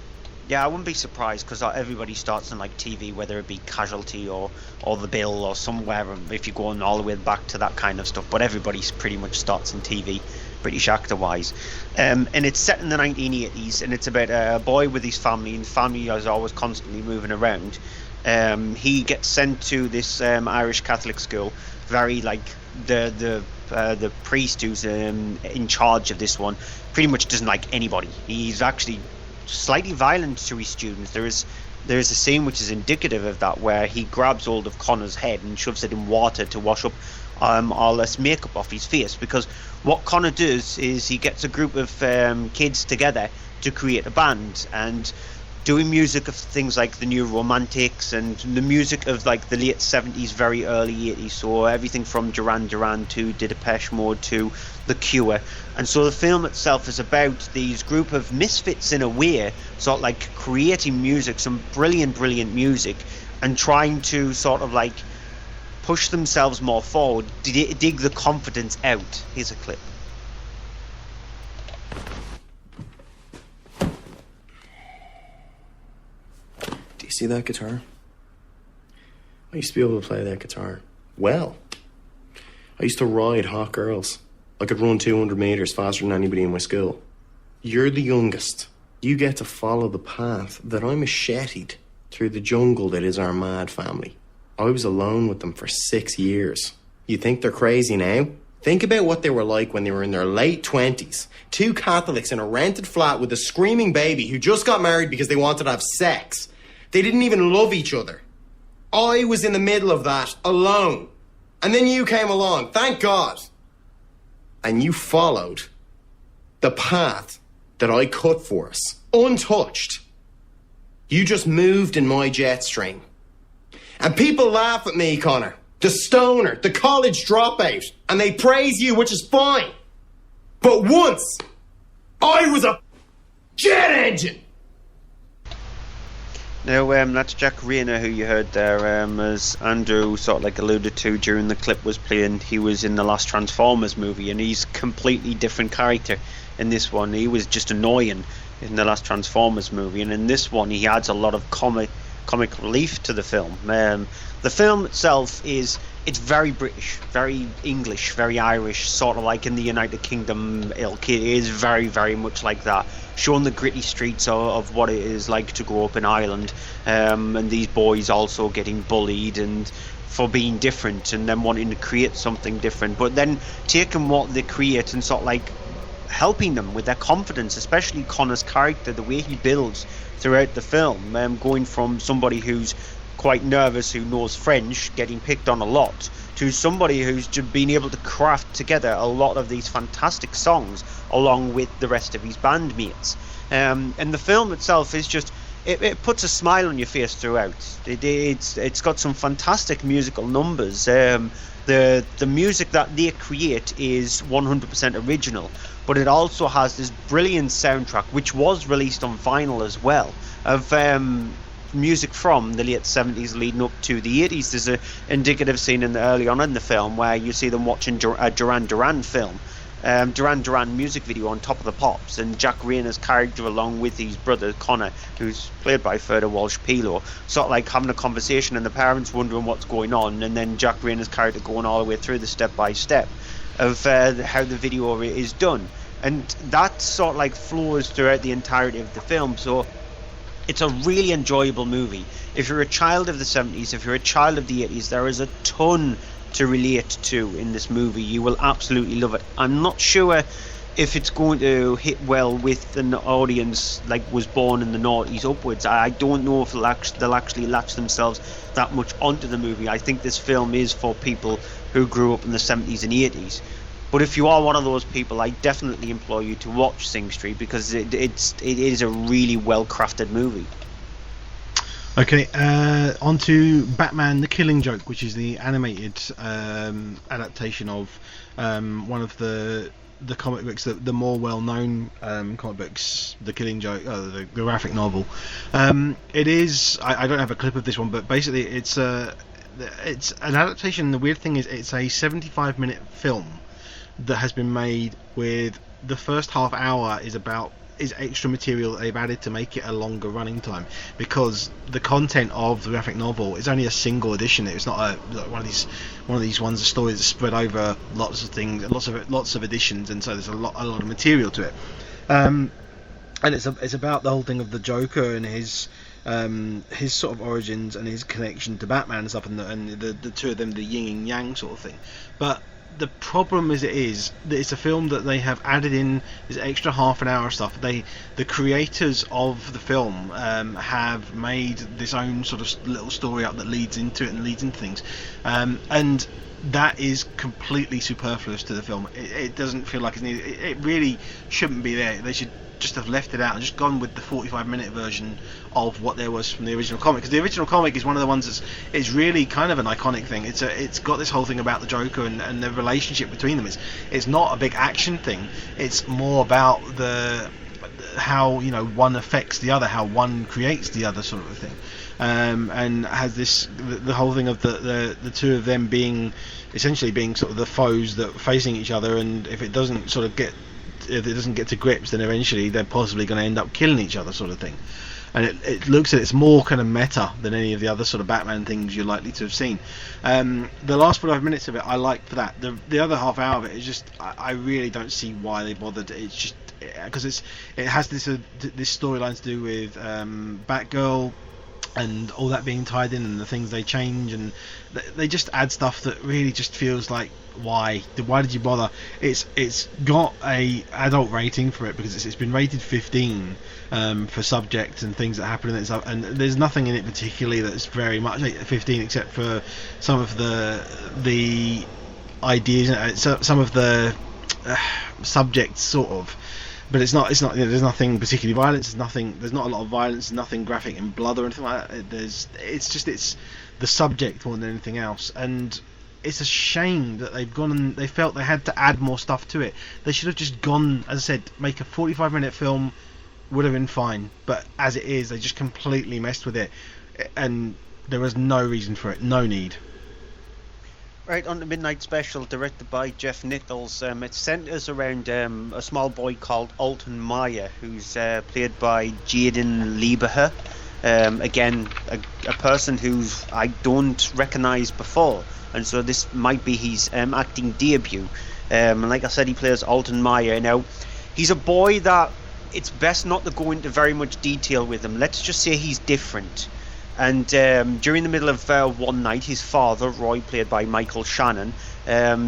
Yeah, I wouldn't be surprised, because everybody starts on like TV, whether it be Casualty or The Bill or somewhere, if you're going all the way back to that kind of stuff. But everybody pretty much starts in TV, British actor-wise. And it's set in the 1980s, and it's about a boy with his family, and family is always constantly moving around. He gets sent to this Irish Catholic school, very like the priest who's in charge of this one pretty much doesn't like anybody. He's actually slightly violent to his students. There is a scene which is indicative of that, where he grabs hold of Connor's head and shoves it in water to wash up all this makeup off his face, because what Connor does is he gets a group of kids together to create a band, and doing music of things like the New Romantics and the music of like the late 70s, very early 80s, so everything from Duran Duran to Depeche Mode to The Cure. And so the film itself is about these group of misfits in a way, sort of like creating music, some brilliant music, and trying to sort of like push themselves more forward, dig the confidence out. Here's a clip. Do you see that guitar? I used to be able to play that guitar well. I used to ride hot girls. I could run 200 meters faster than anybody in my school. You're the youngest. You get to follow the path that I macheted through the jungle that is our mad family. I was alone with them for 6 years. You think they're crazy now? Think about what they were like when they were in their late 20s. 2 Catholics in a rented flat with a screaming baby who just got married because they wanted to have sex. They didn't even love each other. I was in the middle of that, alone. And then you came along, thank God. And you followed the path that I cut for us, untouched. You just moved in my jet stream. And people laugh at me, Connor. The stoner, the college dropout. And they praise you, which is fine. But once, I was a jet engine! Now, that's Jack Rayner, who you heard there, as Andrew sort of like alluded to during the clip was playing. He was in the last Transformers movie, and he's a completely different character in this one. He was just annoying in the last Transformers movie, and in this one he adds a lot of comic relief to the film. The film itself it's very British, very English, very Irish, sort of like in the United Kingdom ilk. It is very, very much like that, showing the gritty streets of what it is like to grow up in Ireland, and these boys also getting bullied and for being different and then wanting to create something different, but then taking what they create and sort of like helping them with their confidence, especially Connor's character, the way he builds throughout the film, going from somebody who's quite nervous, who knows French, getting picked on a lot, to somebody who's just been able to craft together a lot of these fantastic songs along with the rest of his bandmates. And the film itself is just, it puts a smile on your face throughout. It's got some fantastic musical numbers. The music that they create is 100% original, but it also has this brilliant soundtrack, which was released on vinyl as well, of music from the late 70s leading up to the 80s. There's an indicative scene early on in the film where you see them watching a Duran Duran film, Duran Duran music video on Top of the Pops, and Jack Rayner's character along with his brother Connor, who's played by Ferda Walsh-Pilo, sort of like having a conversation and the parents wondering what's going on, and then Jack Rayner's character going all the way through the step by step of how the video is done, and that sort of like flows throughout the entirety of the film. So it's a really enjoyable movie. If you're a child of the 70s, if you're a child of the 80s, there is a ton to relate to in this movie. You will absolutely love it. I'm not sure if it's going to hit well with an audience like was born in the noughties upwards. I don't know if they'll actually latch themselves that much onto the movie. I think this film is for people who grew up in the 70s and 80s. But if you are one of those people, I definitely implore you to watch Sing Street, because it is a really well crafted movie. Okay, on to Batman: The Killing Joke, which is the animated adaptation of one of the comic books, the more well-known comic books, The Killing Joke, the graphic novel. It is. I don't have a clip of this one, but basically it's an adaptation. The weird thing is, it's a 75-minute film that has been made with the first half hour is extra material that they've added to make it a longer running time, because the content of the graphic novel is only a single edition. It's not one of these ones, the stories that spread over lots of things, lots of editions, and so there's a lot of material to it. And it's about the whole thing of the Joker and his sort of origins and his connection to Batman and stuff, and the two of them, the yin and yang sort of thing. But the problem is that it's a film that they have added in this extra half an hour stuff. The creators of the film have made this own sort of little story up that leads into it and leads into things, and that is completely superfluous to the film. It doesn't feel like it's needed. It really shouldn't be there. They should just have left it out and just gone with the 45-minute version of what there was from the original comic, because the original comic is one of the ones it's really kind of an iconic thing. It's got this whole thing about the Joker and the relationship between them. It's not a big action thing. It's more about how one affects the other, how one creates the other, sort of thing, and has the whole thing of the two of them being sort of the foes that facing each other, and if it doesn't get to grips, then eventually they're possibly going to end up killing each other, sort of thing. And it looks at it's more kind of meta than any of the other sort of Batman things you're likely to have seen. The last 45 minutes of it I liked for that. The other half hour of it is just, I really don't see why they bothered. It's just because it has this storyline to do with Batgirl and all that being tied in, and the things they change, and they just add stuff that really just feels like, why did you bother? It's got a adult rating for it because it's been rated 15 for subjects and things that happen in it, and there's nothing in it particularly that's very much 15, except for some of the ideas, some of the subjects sort of but it's not. There's nothing particularly violent. There's not a lot of violence. Nothing graphic in blood or anything like that. It's the subject more than anything else, and it's a shame that they've gone and they felt they had to add more stuff to it. They should have just gone, as I said, make a 45-minute film. Would have been fine, but as it is, they just completely messed with it, and there was no reason for it, no need. Right, on the Midnight Special, directed by Jeff Nichols, it centres around a small boy called Alton Meyer, who's played by Jaden Lieberher. Again, a person who I don't recognise before, and so this might be his acting debut. And like I said, he plays Alton Meyer. Now, he's a boy that it's best not to go into very much detail with him. Let's just say he's different. And during the middle of one night, his father, Roy, played by Michael Shannon,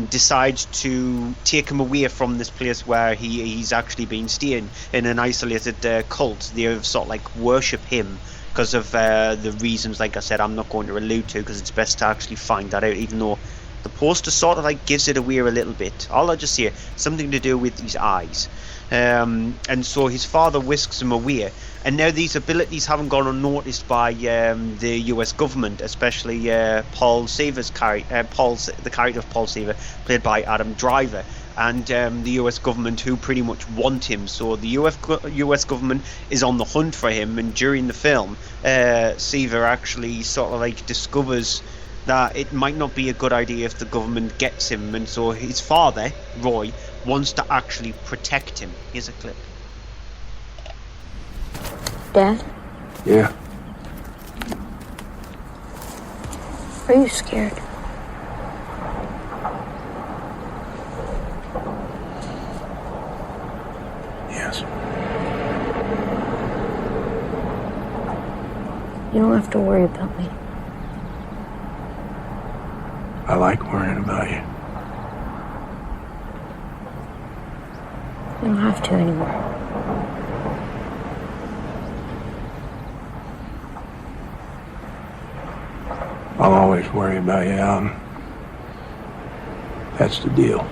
decides to take him away from this place where he's actually been staying in an isolated cult. They sort of like worship him because of the reasons, like I said, I'm not going to allude to, because it's best to actually find that out, even though the poster sort of like gives it away a little bit. All I'll just say, something to do with his eyes. And so his father whisks him away, and now these abilities haven't gone unnoticed by the US government, especially Paul Seaver's character, the character of Paul Seaver, played by Adam Driver, and the US government, who pretty much want him. So the US government is on the hunt for him, and during the film, Seaver actually sort of like discovers that it might not be a good idea if the government gets him, and so his father, Roy, wants to actually protect him. Here's a clip. Dad? Yeah. Are you scared? Yes. You don't have to worry about me. I like worrying about you. You don't have to anymore. I'll always worry about you, Alan. That's the deal.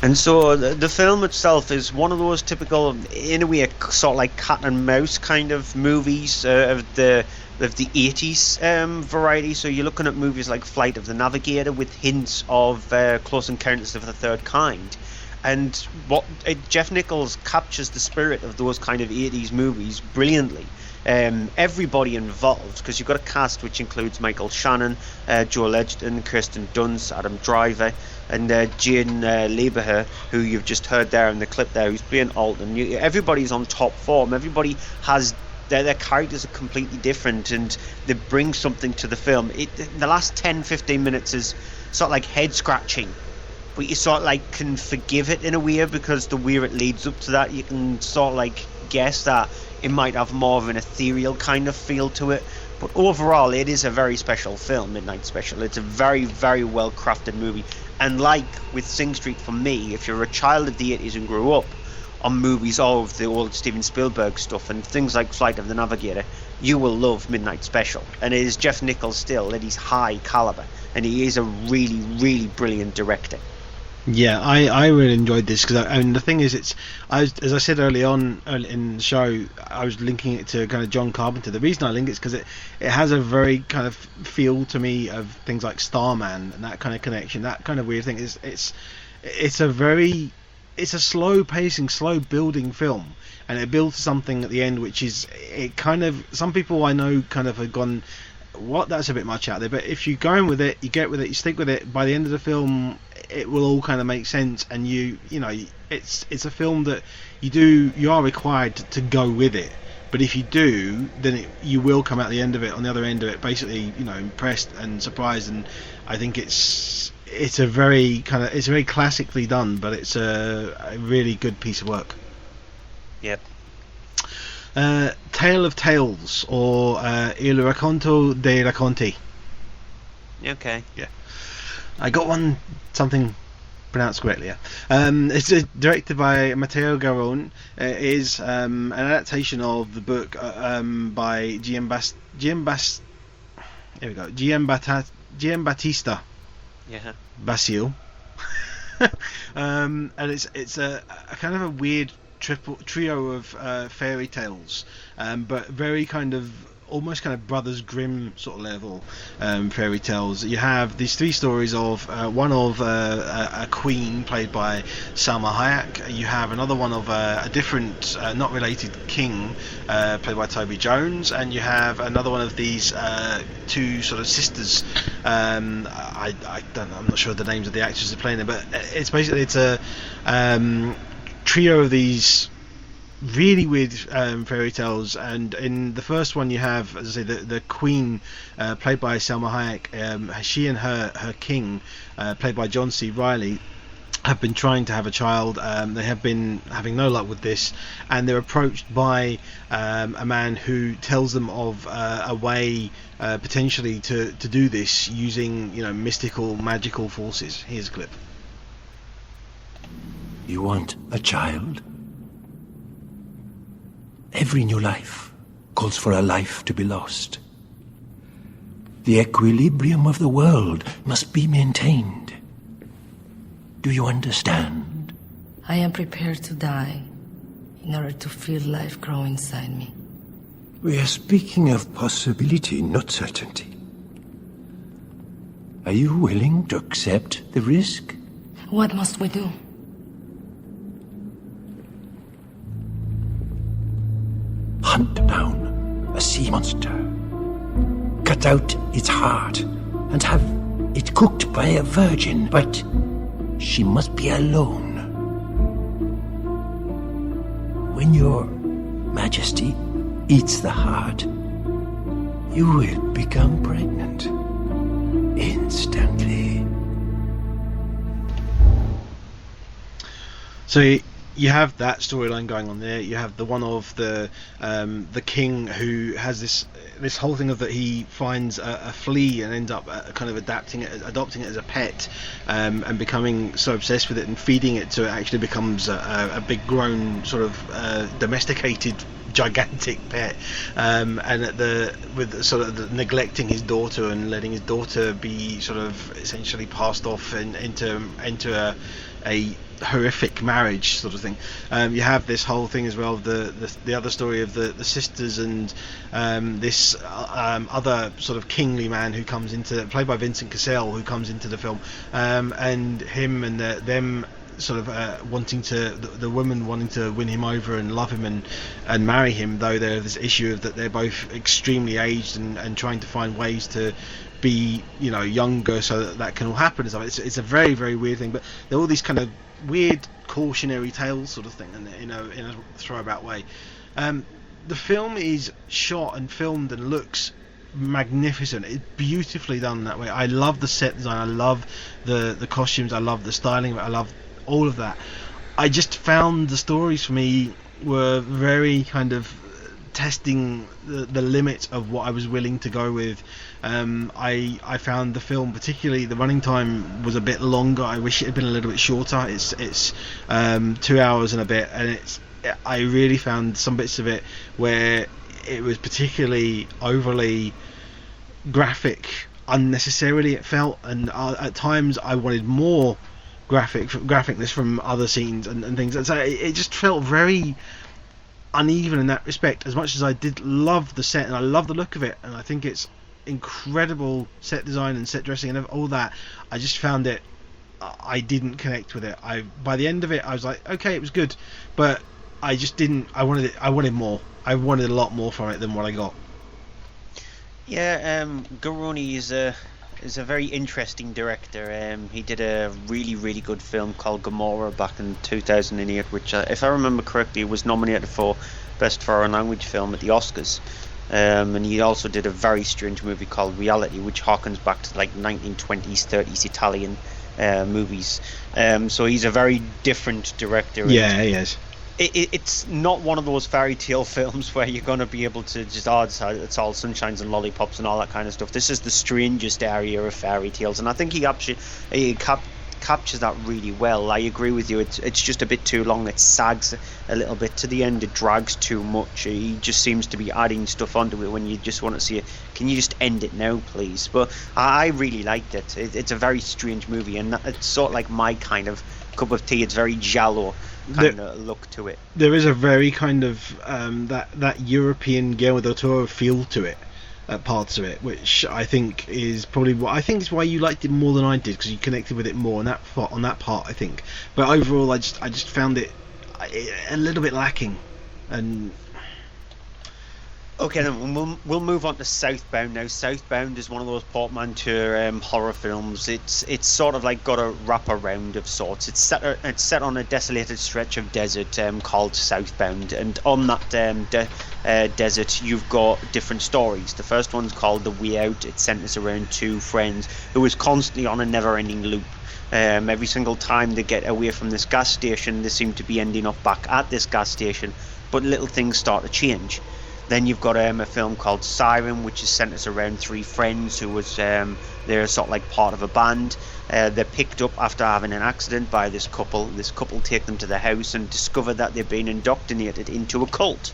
And so the film itself is one of those typical, in a way, sort of like cat and mouse kind of movies of the 80s variety. So you're looking at movies like Flight of the Navigator with hints of Close Encounters of the Third Kind. And Jeff Nichols captures the spirit of those kind of 80s movies brilliantly. Everybody involved, because you've got a cast which includes Michael Shannon, Joel Edgerton, Kirsten Dunst, Adam Driver, and Jaden Lieberher, who you've just heard there in the clip there, who's playing Alton. Everybody's on top form. Everybody has their characters are completely different, and they bring something to the film. The last 10-15 minutes is sort of like head scratching, but you sort of like can forgive it in a way, because the way it leads up to that, you can sort of like guess that it might have more of an ethereal kind of feel to it. But overall, it is a very special film, Midnight Special. It's a very, very well crafted movie. And like with Sing Street, for me, if you're a child of the 80s and grew up on movies, all of the old Steven Spielberg stuff and things like Flight of the Navigator, you will love Midnight Special. And it is Jeff Nichols still at his high caliber, and he is a really, really brilliant director. Yeah, I really enjoyed this, because the thing is, as I said early on in the show, I was linking it to kind of John Carpenter. The reason I link it is because it has a very kind of feel to me of things like Starman and that kind of connection, that kind of weird thing. It's a slow pacing, slow building film, and it builds something at the end which is, it kind of, some people I know kind of have gone, what, that's a bit much out there, but if you go in with it, you get with it, you stick with it, by the end of the film it will all kind of make sense, and you know it's a film that you are required to go with it, but if you do, then you will come out the end of it, on the other end of it, basically, you know, impressed and surprised. And I think it's a very classically done, but it's a really good piece of work. Yep. Tale of Tales, or Il racconto dei racconti. Okay. Yeah. I got something pronounced correctly. Yeah. It's directed by Matteo Garrone. It is an adaptation of the book by Giambattista Yeah. Basile. And it's a kind of a weird trio of fairy tales, but very kind of almost kind of Brothers Grimm sort of level fairy tales. You have these three stories of one of a queen played by Salma Hayek. You have another one of a different, not related king played by Toby Jones, and you have another one of these two sort of sisters. I'm not sure the names of the actors who are playing it, but it's a trio of these really weird fairy tales. And in the first one you have, as I say, the queen played by Salma Hayek. She and her king played by John C. Reilly have been trying to have a child. They have been having no luck with this, and they're approached by a man who tells them of a way potentially to do this using mystical, magical forces. Here's a clip. You want a child? Every new life calls for a life to be lost. The equilibrium of the world must be maintained. Do you understand? I am prepared to die in order to feel life grow inside me. We are speaking of possibility, not certainty. Are you willing to accept the risk? What must we do? Hunt down a sea monster, cut out its heart, and have it cooked by a virgin, but she must be alone. When your Majesty eats the heart, you will become pregnant instantly. So you have that storyline going on there. You have the one of the king who has this whole thing of that he finds a flea and ends up kind of adopting it as a pet, and becoming so obsessed with it and feeding it so it actually becomes a big grown sort of domesticated gigantic pet, and with sort of neglecting his daughter and letting his daughter be sort of essentially passed off into a horrific marriage sort of thing. You have this whole thing as well, the other story of the sisters and this other sort of kingly man who comes into, played by Vincent Cassel, who comes into the film, and him and them sort of wanting to, the woman wanting to win him over and love him and marry him, though there's this issue of that they're both extremely aged and trying to find ways to be younger so that can all happen and stuff. It's a very, very weird thing, but there are all these kind of weird cautionary tales sort of thing in a throwabout way. The film is shot and filmed and looks magnificent. It's beautifully done that way. I love the set design, I love the costumes, I love the styling of it, I love all of that. I just found the stories for me were very kind of testing the limits of what I was willing to go with. I found the film, particularly the running time, was a bit longer. I wish it had been a little bit shorter. It's 2 hours and a bit, and I really found some bits of it where it was particularly overly graphic, unnecessarily it felt, and at times I wanted more graphicness from other scenes and things, and so it just felt very uneven in that respect. As much as I did love the set and I love the look of it, and I think it's incredible set design and set dressing and all that, I just found it, I didn't connect with it. By the end of it I was like, okay, it was good, but I just didn't, I wanted more. I wanted a lot more from it than what I got. Yeah, Garroni is a very interesting director. He did a really, really good film called Gomorrah back in 2008, which, if I remember correctly, was nominated for Best Foreign Language Film at the Oscars. And he also did a very strange movie called Reality, which harkens back to like 1920s, 30s Italian movies. So he's a very different director. Yeah, he is. It's not one of those fairy tale films where you're going to be able to just, it's all sunshines and lollipops and all that kind of stuff. This is the strangest area of fairy tales, and I think he captures that really well. I agree with you. It's just a bit too long. It sags a little bit to the end. It drags too much. He just seems to be adding stuff onto it when you just want to see it. Can you just end it now, please? But I really liked it. It's a very strange movie, and it's sort of like my kind of cup of tea. It's very giallo kind of look to it. There is a very kind of that European Guillermo del Toro feel to it. Parts of it, which I think is probably is why you liked it more than I did, because you connected with it more on that part, I think. But overall, I just found it a little bit lacking. And okay, then we'll move on to Southbound now. Southbound is one of those portmanteau horror films. It's sort of like got a wraparound of sorts. It's set on a desolated stretch of desert called Southbound, and on that desert you've got different stories. The first one's called The Way Out. It centers around two friends who is constantly on a never-ending loop. Every single time they get away from this gas station, they seem to be ending up back at this gas station, but little things start to change. Then you've got a film called Siren, which is centers around three friends who was they're sort of like part of a band. They're picked up after having an accident by this couple. This couple take them to the house and discover that they've been indoctrinated into a cult.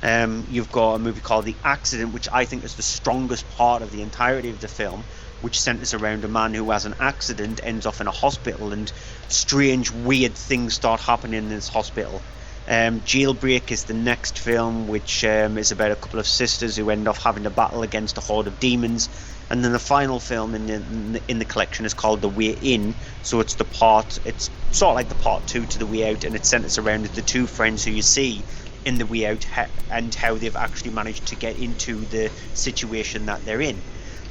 You've got a movie called The Accident, which I think is the strongest part of the entirety of the film, which centers around a man who has an accident, ends up in a hospital, and strange, weird things start happening in this hospital. Jailbreak is the next film, which is about a couple of sisters who end up having to battle against a horde of demons. And then the final film in the collection is called The Way In. So it's it's sort of like the part 2 to The Way Out, and it centers around the two friends who you see in The Way Out and how they've actually managed to get into the situation that they're in.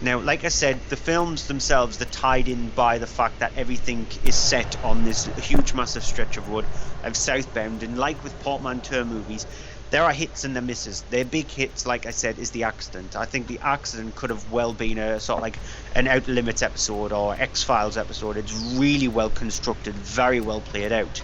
Now, like I said, the films themselves, they're tied in by the fact that everything is set on this huge, massive stretch of road of Southbound. And like with portmanteau movies, there are hits and there misses. Their big hits, like I said, is The Accident. I think The Accident could have well been a sort of like an Outer Limits episode or X-Files episode. It's really well constructed, very well played out.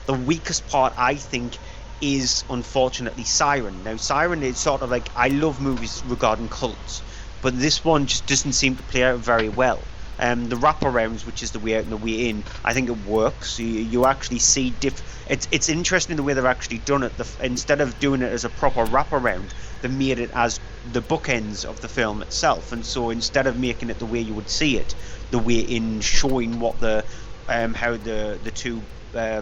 The weakest part, I think, is unfortunately Siren. Now, Siren is sort of like, I love movies regarding cults, but this one just doesn't seem to play out very well. The wraparounds, which is The Way Out and The Way In, I think it works. You actually see it's interesting the way they've actually done it. Instead of doing it as a proper wraparound, they made it as the bookends of the film itself. And so instead of making it the way you would see it, The Way In showing what how the two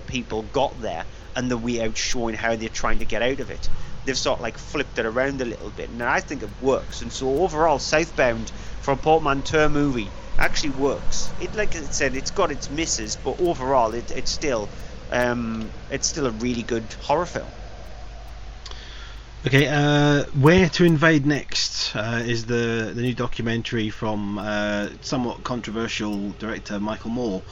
people got there, and The Way Out showing how they're trying to get out of it. They've sort of like flipped it around a little bit, and I think it works. And so overall, Southbound, for a portmanteau movie, actually works. Like I said, it's got its misses, but overall, it's still a really good horror film. Okay, Where to Invade Next is the new documentary from somewhat controversial director Michael Moore.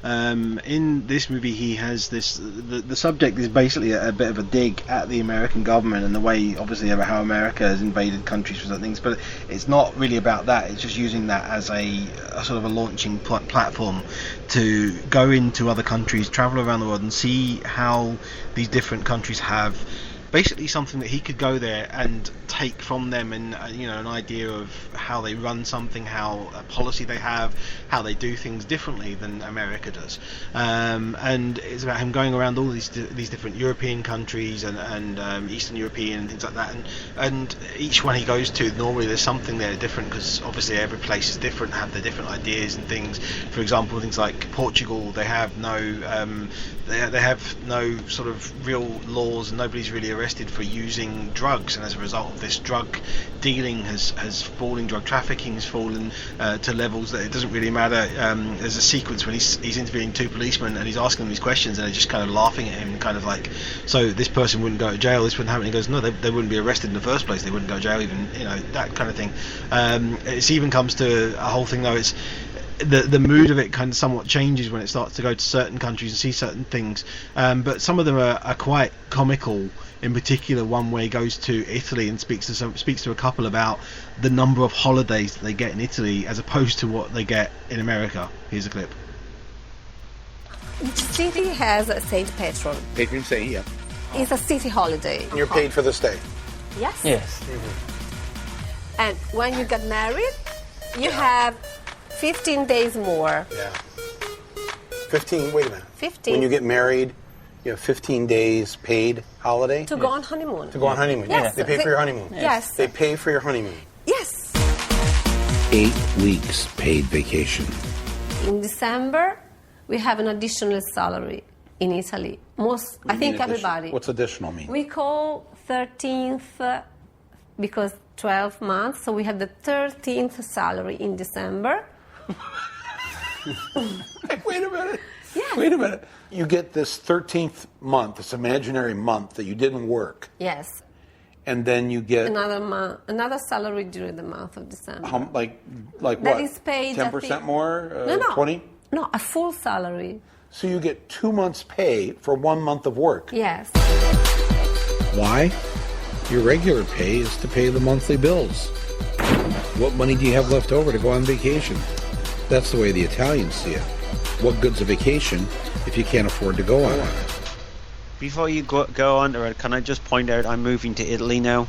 In this movie, he has the subject is basically a bit of a dig at the American government and the way, obviously, about how America has invaded countries for certain things, but it's not really about that. It's just using that as a sort of a launching platform to go into other countries, travel around the world, and see how these different countries have basically something that he could go there and take from them, and an idea of how they run something, how a policy they have, how they do things differently than America does. And it's about him going around all these different European countries and Eastern European and things like that, and each one he goes to, normally there's something there different, because obviously every place is different, have their different ideas and things. For example, things like Portugal, they have no sort of real laws, and nobody's really arrested for using drugs, and as a result of this, drug dealing has fallen, drug trafficking has fallen to levels that it doesn't really matter. There's a sequence when he's interviewing two policemen and he's asking them these questions, and they're just kind of laughing at him, kind of like, so this person wouldn't go to jail, this wouldn't happen. He goes, no, they wouldn't be arrested in the first place, they wouldn't go to jail even, that kind of thing. It even comes to a whole thing though, it's the mood of it kind of somewhat changes when it starts to go to certain countries and see certain things, but some of them are quite comical. In particular, one where he goes to Italy and speaks to a couple about the number of holidays that they get in Italy as opposed to what they get in America. Here's a clip. Each city has a saint patron. Patron saint, yeah. It's a city holiday. And you're paid for the stay? Yes. Yes. Mm-hmm. And when you get married, you have 15 days more. Yeah. 15. Wait a minute. 15. When you get married, you have 15 days paid holiday To go on honeymoon. to go on honeymoon. Yes. They pay for your honeymoon. Yes. They pay for your honeymoon. Yes. 8 weeks paid vacation. In December, we have an additional salary in Italy. I think everybody. What's additional mean? We call 13th because 12 months, so we have the 13th salary in December. Wait a minute. Yes. Wait a minute. You get this 13th month, this imaginary month that you didn't work, Yes. and then you get Another salary during the month of December. like That what? is paid, I 10% think- more? No. 20? No, a full salary. So you get 2 months' pay for 1 month of work. Yes. Why? Your regular pay is to pay the monthly bills. What money do you have left over to go on vacation? That's the way the Italians see it. What good's a vacation if you can't afford to go on it? Before you go on to it, can I just point out I'm moving to Italy now?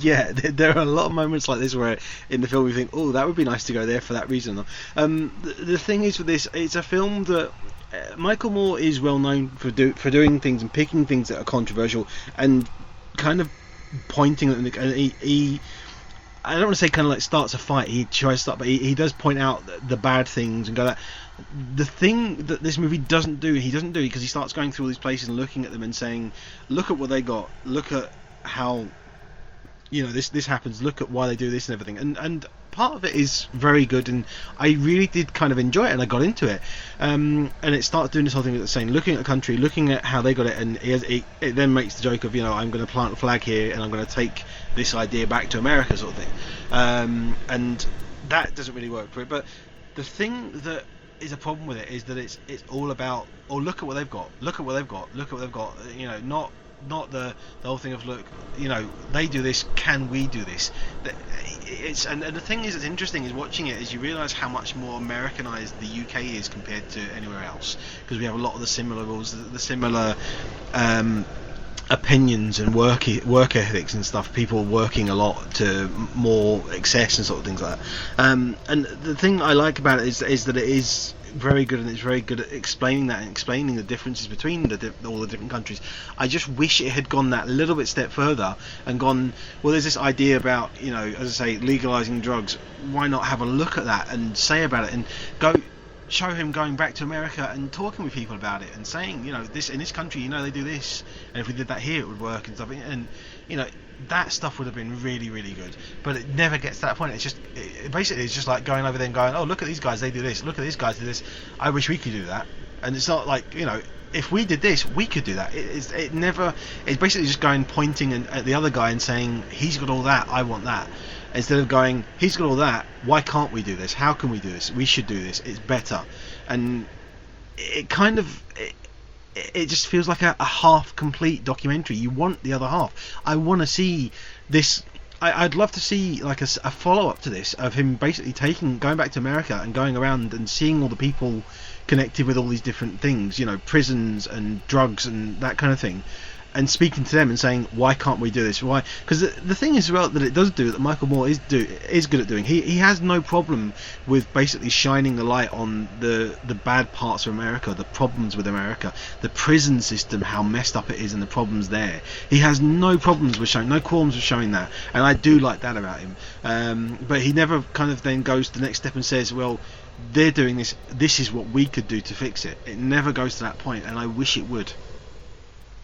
Yeah, there are a lot of moments like this where in the film you think, oh, that would be nice to go there for that reason. The thing is with this, it's a film that Michael Moore is well known for doing things and picking things that are controversial and kind of pointing at them. And he I don't want to say kind of like starts a fight. He tries to start, but he does point out the bad things and go that. The thing that this movie doesn't do, because he starts going through all these places and looking at them and saying, look at what they got, look at how, this happens, look at why they do this and everything. And part of it is very good, and I really did kind of enjoy it, and I got into it. And it starts doing this whole thing that's saying, looking at the country, looking at how they got it, and it then makes the joke of, I'm going to plant a flag here, and I'm going to take this idea back to America, sort of thing. And that doesn't really work for it. But the thing that is a problem with it is that it's all about, look at what they've got, not the whole thing of, look, they do this, can we do this? And the thing is that's interesting is watching it is you realise how much more Americanized the UK is compared to anywhere else, because we have a lot of the similar rules, the similar opinions and work ethics and stuff, people working a lot to more excess and sort of things like that. And the thing I like about it is that it is very good, and it's very good at explaining that and explaining the differences between all the different countries. I just wish it had gone that little bit step further and gone, well, there's this idea about, as I say, legalizing drugs. Why not have a look at that and say about it, and show him going back to America and talking with people about it and saying, this in this country, they do this, and if we did that here, it would work and stuff. And that stuff would have been really, really good. But it never gets to that point. It's just basically it's just like going over there and going, oh, look at these guys, they do this. Look at these guys do this. I wish we could do that. And it's not like if we did this, we could do that. It's basically just going pointing at the other guy and saying, he's got all that, I want that. Instead of going, he's got all that, why can't we do this? How can we do this? We should do this. It's better. And it kind of it just feels like a half complete documentary. You want the other half. I want to see this. I'd love to see like a follow up to this of him basically going back to America and going around and seeing all the people connected with all these different things, prisons and drugs and that kind of thing, and speaking to them and saying, why can't we do this? Why? Because the thing is, well, that it does do, that Michael Moore is good at doing. He has no problem with basically shining the light on the bad parts of America, the problems with America, the prison system, how messed up it is, and the problems there. He has no qualms with showing that, and I do like that about him. But he never kind of then goes to the next step and says, well, they're doing this. This is what we could do to fix it. It never goes to that point, and I wish it would.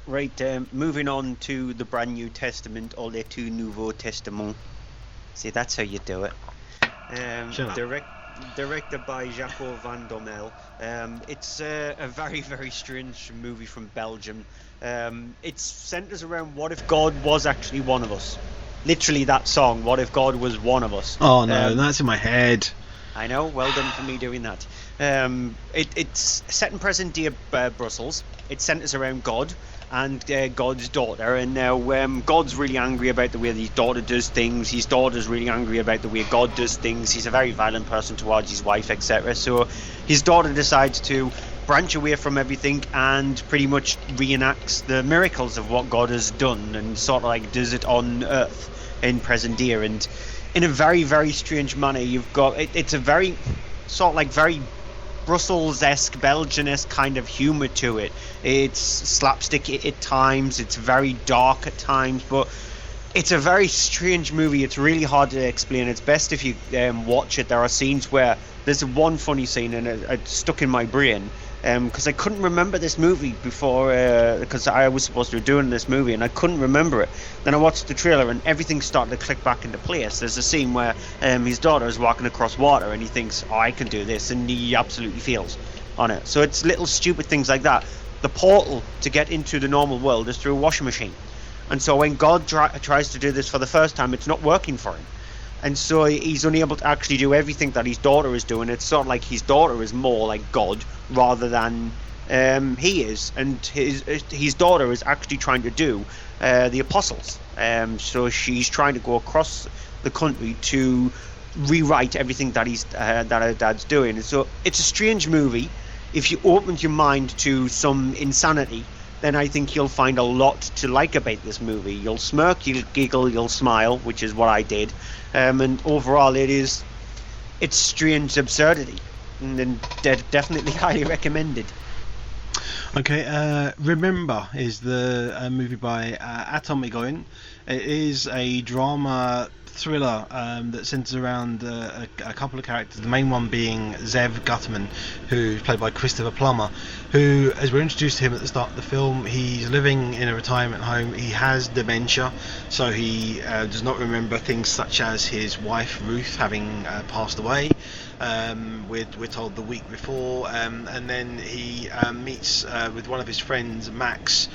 Right, moving on to the Brand New Testament, or Les Tout Nouveaux Testaments. See, that's how you do it. Directed by Jacques Van Dommel. It's a very, very strange movie from Belgium. It centres around what if God was actually one of us. Literally that song, What If God Was One of Us. Oh no, that's in my head. I know, well done for me doing that. It's set in present-day Brussels. It centres around God and God's daughter, and now God's really angry about the way his daughter does things. His daughter's really angry about the way God does things. He's a very violent person towards his wife, etc. So his daughter decides to branch away from everything and pretty much reenacts the miracles of what God has done, and sort of like does it on earth in present day. And in a very, very strange manner, you've got it's a very sort of like very Brussels-esque, Belgian-esque kind of humour to it. It's slapstick at times, it's very dark at times, but it's a very strange movie. It's really hard to explain. It's best if you watch it. There are scenes where there's one funny scene, and it stuck in my brain because I couldn't remember this movie before, because I was supposed to be doing this movie and I couldn't remember it. Then I watched the trailer and everything started to click back into place. There's a scene where his daughter is walking across water and he thinks, oh, I can do this, and he absolutely fails on it. So it's little stupid things like that. The portal to get into the normal world is through a washing machine. And so when God tries to do this for the first time, it's not working for him. And so he's unable to actually do everything that his daughter is doing. It's sort of like his daughter is more like God rather than he is. And his daughter is actually trying to do the apostles. So she's trying to go across the country to rewrite everything that that her dad's doing. And so it's a strange movie. If you open your mind to some insanity, then I think you'll find a lot to like about this movie. You'll smirk, you'll giggle, you'll smile, which is what I did. And overall, it's strange absurdity, and definitely highly recommended. Okay, Remember is the movie by Atom Egoyan. It is a drama thriller that centers around a couple of characters, the main one being Zev Gutman, who's played by Christopher Plummer, who, as we're introduced to him at the start of the film, he's living in a retirement home. He has dementia, so he does not remember things such as his wife Ruth having passed away. We're told the week before, and then he meets with one of his friends, Max,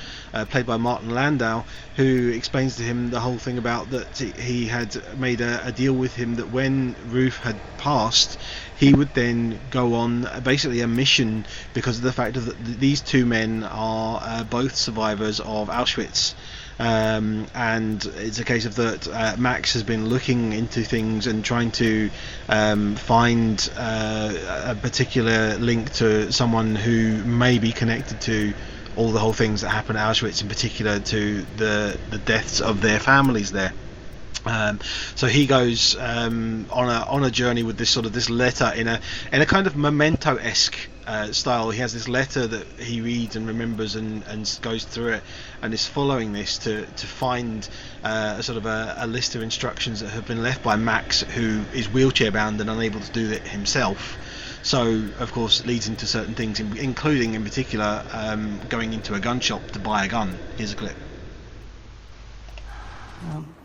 played by Martin Landau, who explains to him the whole thing about that he had made a deal with him that when Ruth had passed, he would then go on basically a mission, because of the fact that these two men are both survivors of Auschwitz. And it's a case of that Max has been looking into things and trying to find a particular link to someone who may be connected to all the whole things that happened at Auschwitz, in particular to the deaths of their families there. So he goes on a journey with this letter in a kind of Memento-esque style. He has this letter that he reads and remembers and goes through it, and is following this to find a list of instructions that have been left by Max, who is wheelchair bound and unable to do it himself. So of course it leads into certain things, including in particular going into a gun shop to buy a gun. Here's a clip.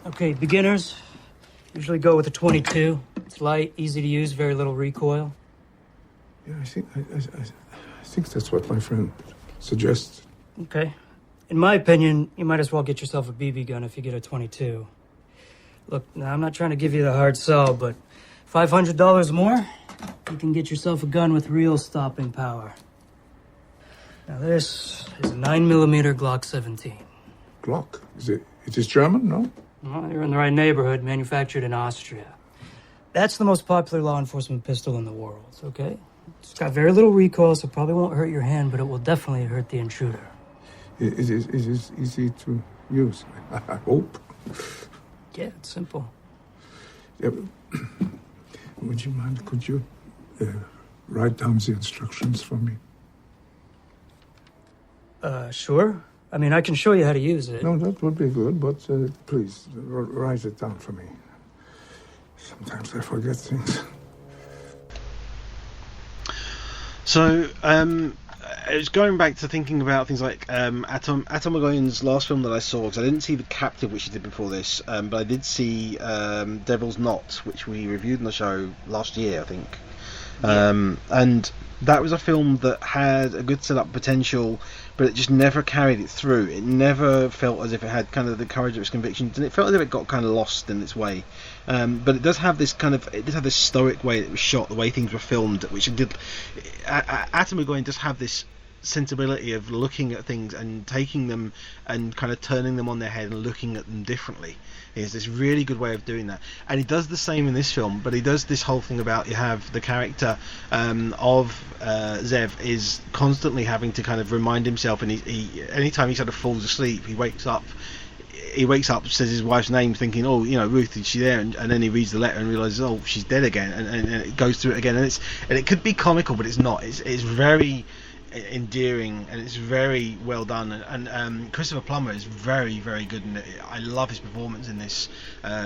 Okay, beginners usually go with a 22. It's light, easy to use, very little recoil. Yeah, I think that's what my friend suggests. Okay. In my opinion, you might as well get yourself a BB gun if you get a 22. Look, now I'm not trying to give you the hard sell, but $500 more, you can get yourself a gun with real stopping power. Now this is a 9mm Glock 17. Glock? It is German, no? Well, you're in the right neighborhood, manufactured in Austria. That's the most popular law enforcement pistol in the world, okay? It's got very little recoil, so probably won't hurt your hand, but it will definitely hurt the intruder. It is easy to use, I hope. Yeah, it's simple. Yeah, would you mind, could you write down the instructions for me? Sure. I mean, I can show you how to use it. No, that would be good, but please, write it down for me. Sometimes I forget things. So, it's going back to thinking about things like Atom Egoyan's last film that I saw, because I didn't see The Captive, which he did before this, but I did see Devil's Knot, which we reviewed on the show last year, I think. Yeah. And that was a film that had a good set-up potential, but it just never carried it through. It never felt as if it had kind of the courage of its convictions, and it felt as if it got kind of lost in its way. But it does have this stoic way that it was shot, the way things were filmed, which it did. Atom Egoyan does have this sensibility of looking at things and taking them and kind of turning them on their head and looking at them differently. He has this really good way of doing that, and he does the same in this film, but he does this whole thing about, you have the character of Zev is constantly having to kind of remind himself, and he anytime he sort of falls asleep, he wakes up he wakes up, says his wife's name, thinking, oh, you know, Ruth, is she there? And then he reads the letter and realizes, oh, she's dead again, and it goes through it again, and it could be comical, but it's not. It's very endearing, and it's very well done, and Christopher Plummer is very, very good in it. I love his performance in this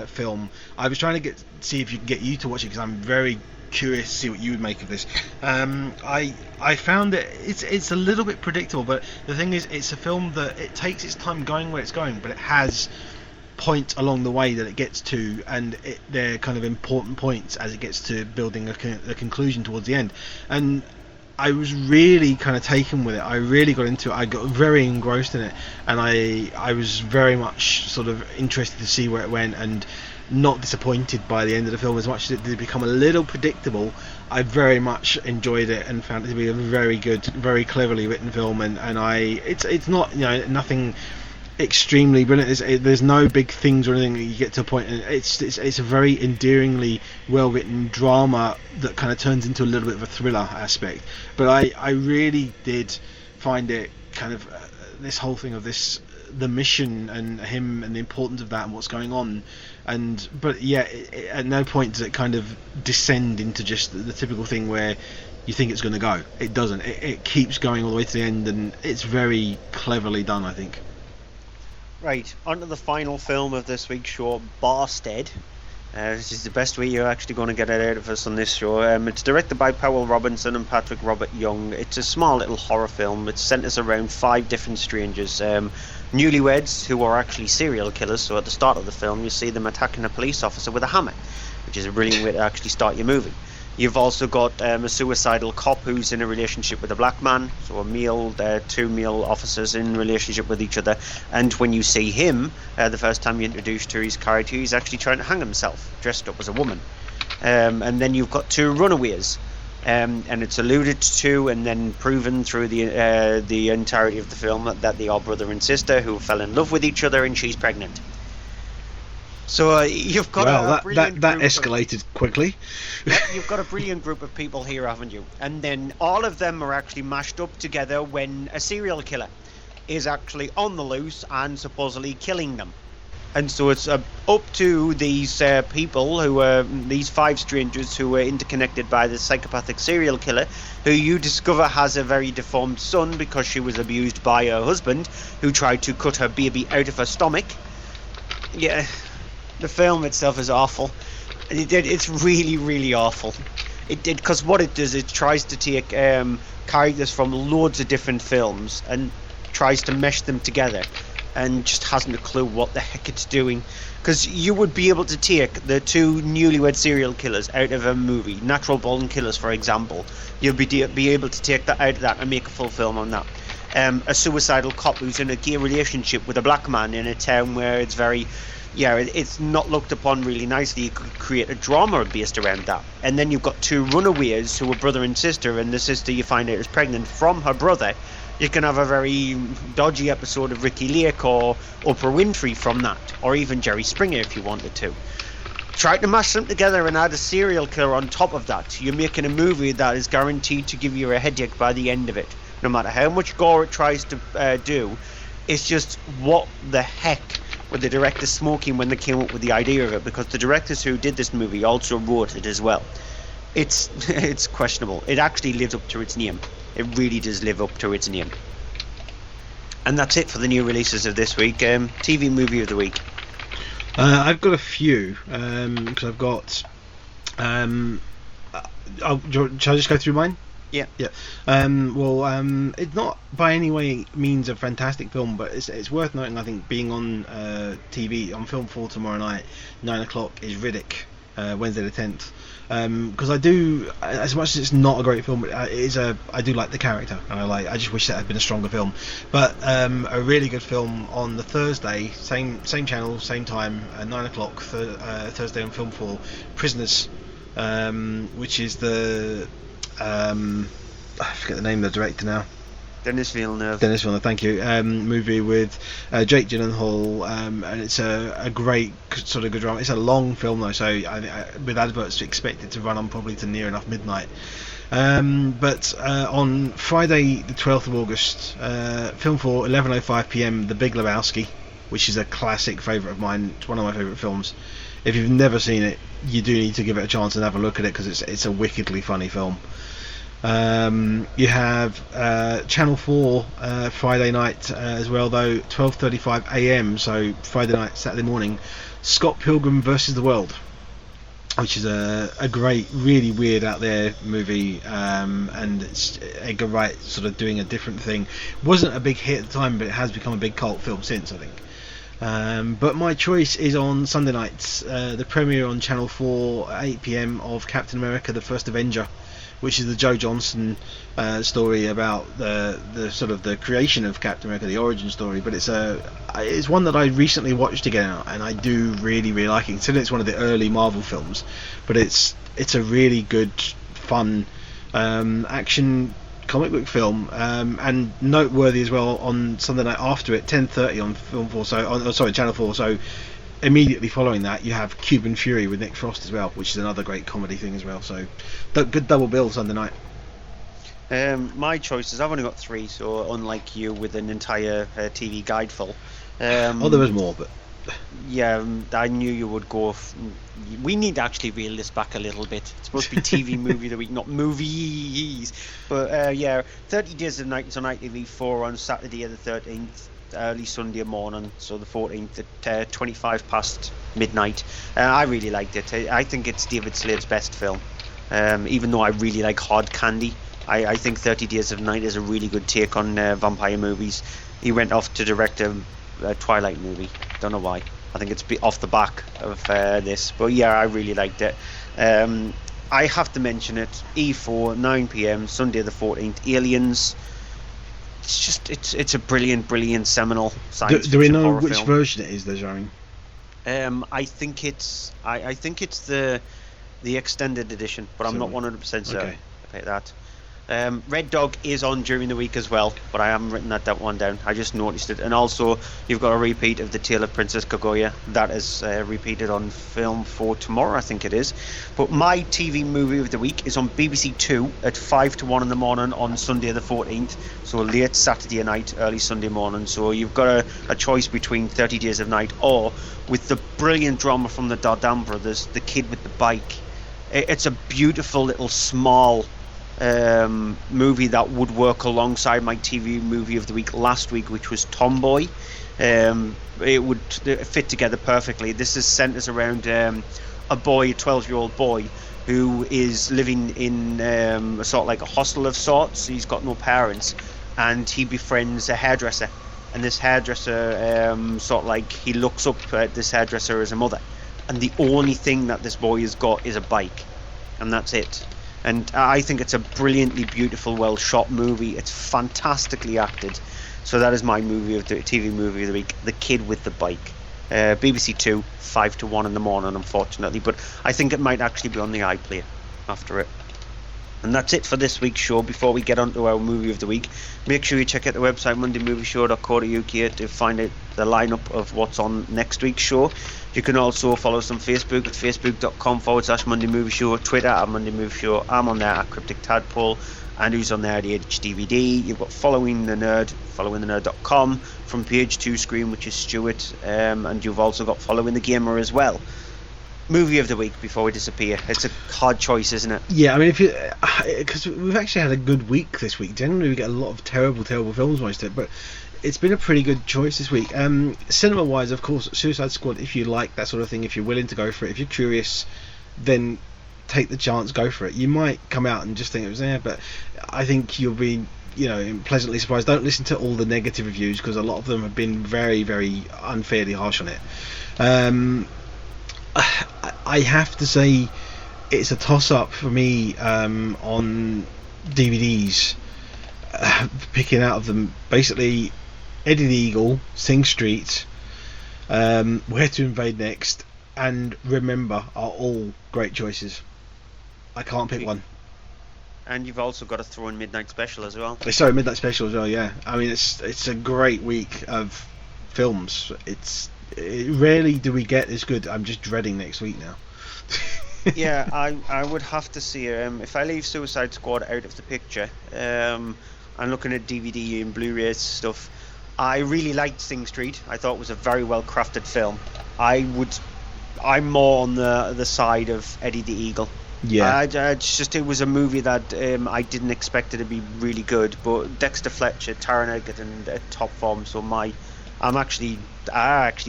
film. I was trying to see if you can get you to watch it, because I'm very curious to see what you would make of this. I found that it's a little bit predictable, but the thing is, it's a film that it takes its time going where it's going, but it has points along the way that it gets to, and they're kind of important points as it gets to building a conclusion towards the end. And I was really kind of taken with it. I really got into it. I got very engrossed in it, and I was very much sort of interested to see where it went, and not disappointed by the end of the film. As much as it did become a little predictable, I very much enjoyed it and found it to be a very good, very cleverly written film. And it's not, you know, nothing extremely brilliant. There's no big things or anything that you get to a point, and it's a very endearingly well written drama that kind of turns into a little bit of a thriller aspect. But I really did find it kind of this whole thing of the mission and him and the importance of that and what's going on, but yeah, at no point does it kind of descend into just the typical thing where you think it's going to go. It doesn't. It keeps going all the way to the end, and it's very cleverly done, I think. Right, on to the final film of this week's show, Barstead. This is the best way you're actually going to get it out of us on this show. It's directed by Powell Robinson and Patrick Robert Young. It's a small little horror film. It centres around 5 different strangers, newlyweds who are actually serial killers. So at the start of the film, you see them attacking a police officer with a hammer, which is a brilliant way to actually start your movie. You've also got a suicidal cop who's in a relationship with a black man, so two male officers in relationship with each other, and when you see him, the first time you're introduced to his character, he's actually trying to hang himself, dressed up as a woman. And then you've got 2 runaways, and it's alluded to and then proven through the entirety of the film that they are brother and sister who fell in love with each other, and she's pregnant. So you've got a brilliant that escalated quickly. You've got a brilliant group of people here, haven't you? And then all of them are actually mashed up together when a serial killer is actually on the loose and supposedly killing them. And so it's up to these people who are these 5 strangers who are interconnected by the psychopathic serial killer, who you discover has a very deformed son because she was abused by her husband, who tried to cut her baby out of her stomach. Yeah. The film itself is awful. It's really, really awful. Because what it does, it tries to take characters from loads of different films and tries to mesh them together, and just hasn't a clue what the heck it's doing. Because you would be able to take the 2 newlywed serial killers out of a movie, Natural Born Killers, for example. You'll be able to take that out of that and make a full film on that. A suicidal cop who's in a gay relationship with a black man in a town where it's very... yeah, it's not looked upon really nicely. You could create a drama based around that. And then you've got 2 runaways who are brother and sister, and the sister you find out is pregnant from her brother. You can have a very dodgy episode of Ricky Lake or Oprah Winfrey from that, or even Jerry Springer if you wanted to. Try to mash them together and add a serial killer on top of that. You're making a movie that is guaranteed to give you a headache by the end of it. No matter how much gore it tries to do, it's just what the heck with the director smoking when they came up with the idea of it, because the directors who did this movie also wrote it as well. It's questionable. It actually lives up to its name. It really does live up to its name. And that's it for the new releases of this week. TV movie of the week. I've got a few, because I've got... shall I just go through mine? Yeah. It's not by any way means a fantastic film, but it's worth noting, I think, being on TV, on Film 4 tomorrow night, 9 o'clock, is Riddick, Wednesday the 10th. Because I do, as much as it's not a great film, I do like the character, and I just wish that had been a stronger film. But a really good film on the Thursday, same channel, same time, 9 o'clock, Thursday on Film 4, Prisoners, which is the... I forget the name of the director now. Denis Villeneuve, thank you. Movie with Jake Gyllenhaal, and it's a great sort of good drama. It's a long film though, so with adverts expected to run on probably to near enough midnight. But on Friday the 12th of August, Film 4, 11:05 PM, The Big Lebowski. which is a classic favourite of mine. It's one of my favourite films. If you've never seen it, you do need to give it a chance and have a look at it, because it's a wickedly funny film. You have Channel 4 Friday night as well, though, 12:35 a.m. so Friday night, Saturday morning, Scott Pilgrim versus the World, which is a great, really weird out there movie, and it's Edgar Wright sort of doing a different thing. Wasn't a big hit at the time, but it has become a big cult film since, I think. But my choice is on Sunday nights, the premiere on Channel 4 at 8 p.m. of Captain America: The First Avenger, which is the Joe Johnston story about the sort of the creation of Captain America, the origin story. But it's one that I recently watched again, and I do really, really like it. Considering it's one of the early Marvel films, but it's a really good, fun action comic book film, and noteworthy as well. On Sunday night after it, 10:30 on Film 4, Channel 4. So immediately following that, you have Cuban Fury with Nick Frost as well, which is another great comedy thing as well. So good double bill Sunday night. My choices, I've only got 3, so unlike you with an entire TV guide full. There was more, but yeah, I knew you would go. We need to actually reel this back a little bit. It's supposed to be TV movie of the week, not movies. But 30 Days of Night is on ITV4 on Saturday the 13th. Early Sunday morning, so the 14th at 25 past midnight. I really liked it. I think it's David Slade's best film, even though I really like Hard Candy. I think 30 Days of Night is a really good take on vampire movies. He went off to direct a Twilight movie. Don't know why. I think it's off the back of this, but yeah, I really liked it. I have to mention it. E4 9 p.m. Sunday the 14th. Aliens. It's just it's a brilliant seminal science do we fiction know horror which film. version it is, though, Jarring? I think it's the extended edition, but I'm not 100% certain about that. Red Dog is on during the week as well, but I haven't written that one down. I just noticed it. And also, you've got a repeat of The Tale of Princess Kaguya. That is repeated on Film 4 tomorrow, I think it is. But my TV movie of the week is on BBC 2 at 5 to 1 in the morning on Sunday the 14th. So late Saturday night, early Sunday morning. So you've got a choice between 30 Days of Night or with the brilliant drama from the Dardenne brothers, The Kid with the Bike. It's a beautiful little small movie that would work alongside my TV movie of the week last week, which was Tomboy. It would fit together perfectly. This is centers around a boy, a 12-year-old boy, who is living in a sort of like a hostel of sorts. He's got no parents, and he befriends a hairdresser. And this hairdresser, sort of like, he looks up at this hairdresser as a mother. And the only thing that this boy has got is a bike, and that's it. And I think it's a brilliantly beautiful, well-shot movie. It's fantastically acted. So that is my TV movie of the week, The Kid with the Bike. BBC 2, 5 to 1 in the morning, unfortunately. But I think it might actually be on the iPlayer after it. And that's it for this week's show. Before we get on to our movie of the week, make sure you check out the website mondaymovieshow.co.uk to find out the lineup of what's on next week's show. You can also follow us on Facebook at facebook.com/Monday Movie Show, Twitter at Monday Movie Show. I'm on there at Cryptic Tadpole. Andrew's on there at HDVD. You've got Following the Nerd, followingthenerd.com, from Page 2 Screen, which is Stuart, and you've also got Following the Gamer as well. Movie of the week before we disappear. It's a hard choice, isn't it? Yeah, I mean, because we've actually had a good week this week. Generally, we get a lot of terrible films most of it, but it's been a pretty good choice this week. Cinema-wise, of course, Suicide Squad. If you like that sort of thing, if you're willing to go for it, if you're curious, then take the chance, go for it. You might come out and just think it was there, but I think you'll be, pleasantly surprised. Don't listen to all the negative reviews, because a lot of them have been very, very unfairly harsh on it. I have to say it's a toss-up for me on DVDs, picking out of them. Basically, Eddie the Eagle, Sing Street, Where to Invade Next, and Remember are all great choices. I can't pick one. And you've also got to throw in Midnight Special as well. Sorry, Midnight Special as well, yeah. I mean, it's a great week of films. Rarely do we get this good. I'm just dreading next week now. Yeah, I would have to see if I leave Suicide Squad out of the picture, I'm looking at DVD and Blu-ray stuff. I really liked Sing Street. I thought it was a very well crafted film. I'm more on the side of Eddie the Eagle. Yeah. It was a movie that I didn't expect it to be really good, but Dexter Fletcher, Taron Egerton at top form, so I'm actually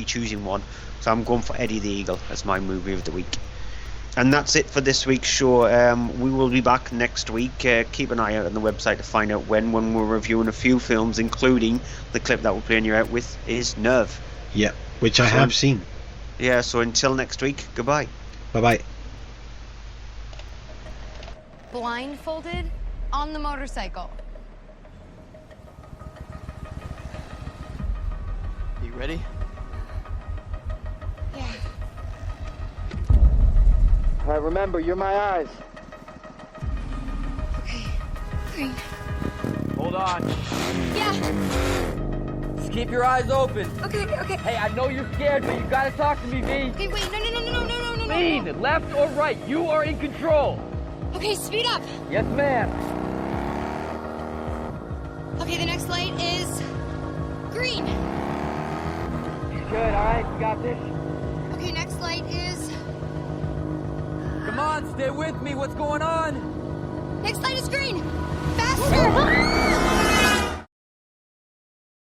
choosing one. So I'm going for Eddie the Eagle as my movie of the week. And that's it for this week's show. We will be back next week. Keep an eye out on the website to find out when we're reviewing a few films, including the clip that we're playing you out with is Nerve. Yeah, which I have seen. Yeah, so until next week, goodbye. Bye-bye. Blindfolded on the motorcycle. You ready? Yeah. All right, remember, you're my eyes. Okay. Green. Hold on. Yeah. Just keep your eyes open. Okay. Hey, I know you're scared, but you gotta talk to me, V. Okay, wait. No. Lean, left or right. You are in control. Okay, speed up. Yes, ma'am. Okay, the next light is green. Good, all right, you got this. Okay, next light is... Come on, stay with me. What's going on? Next light is green. Faster!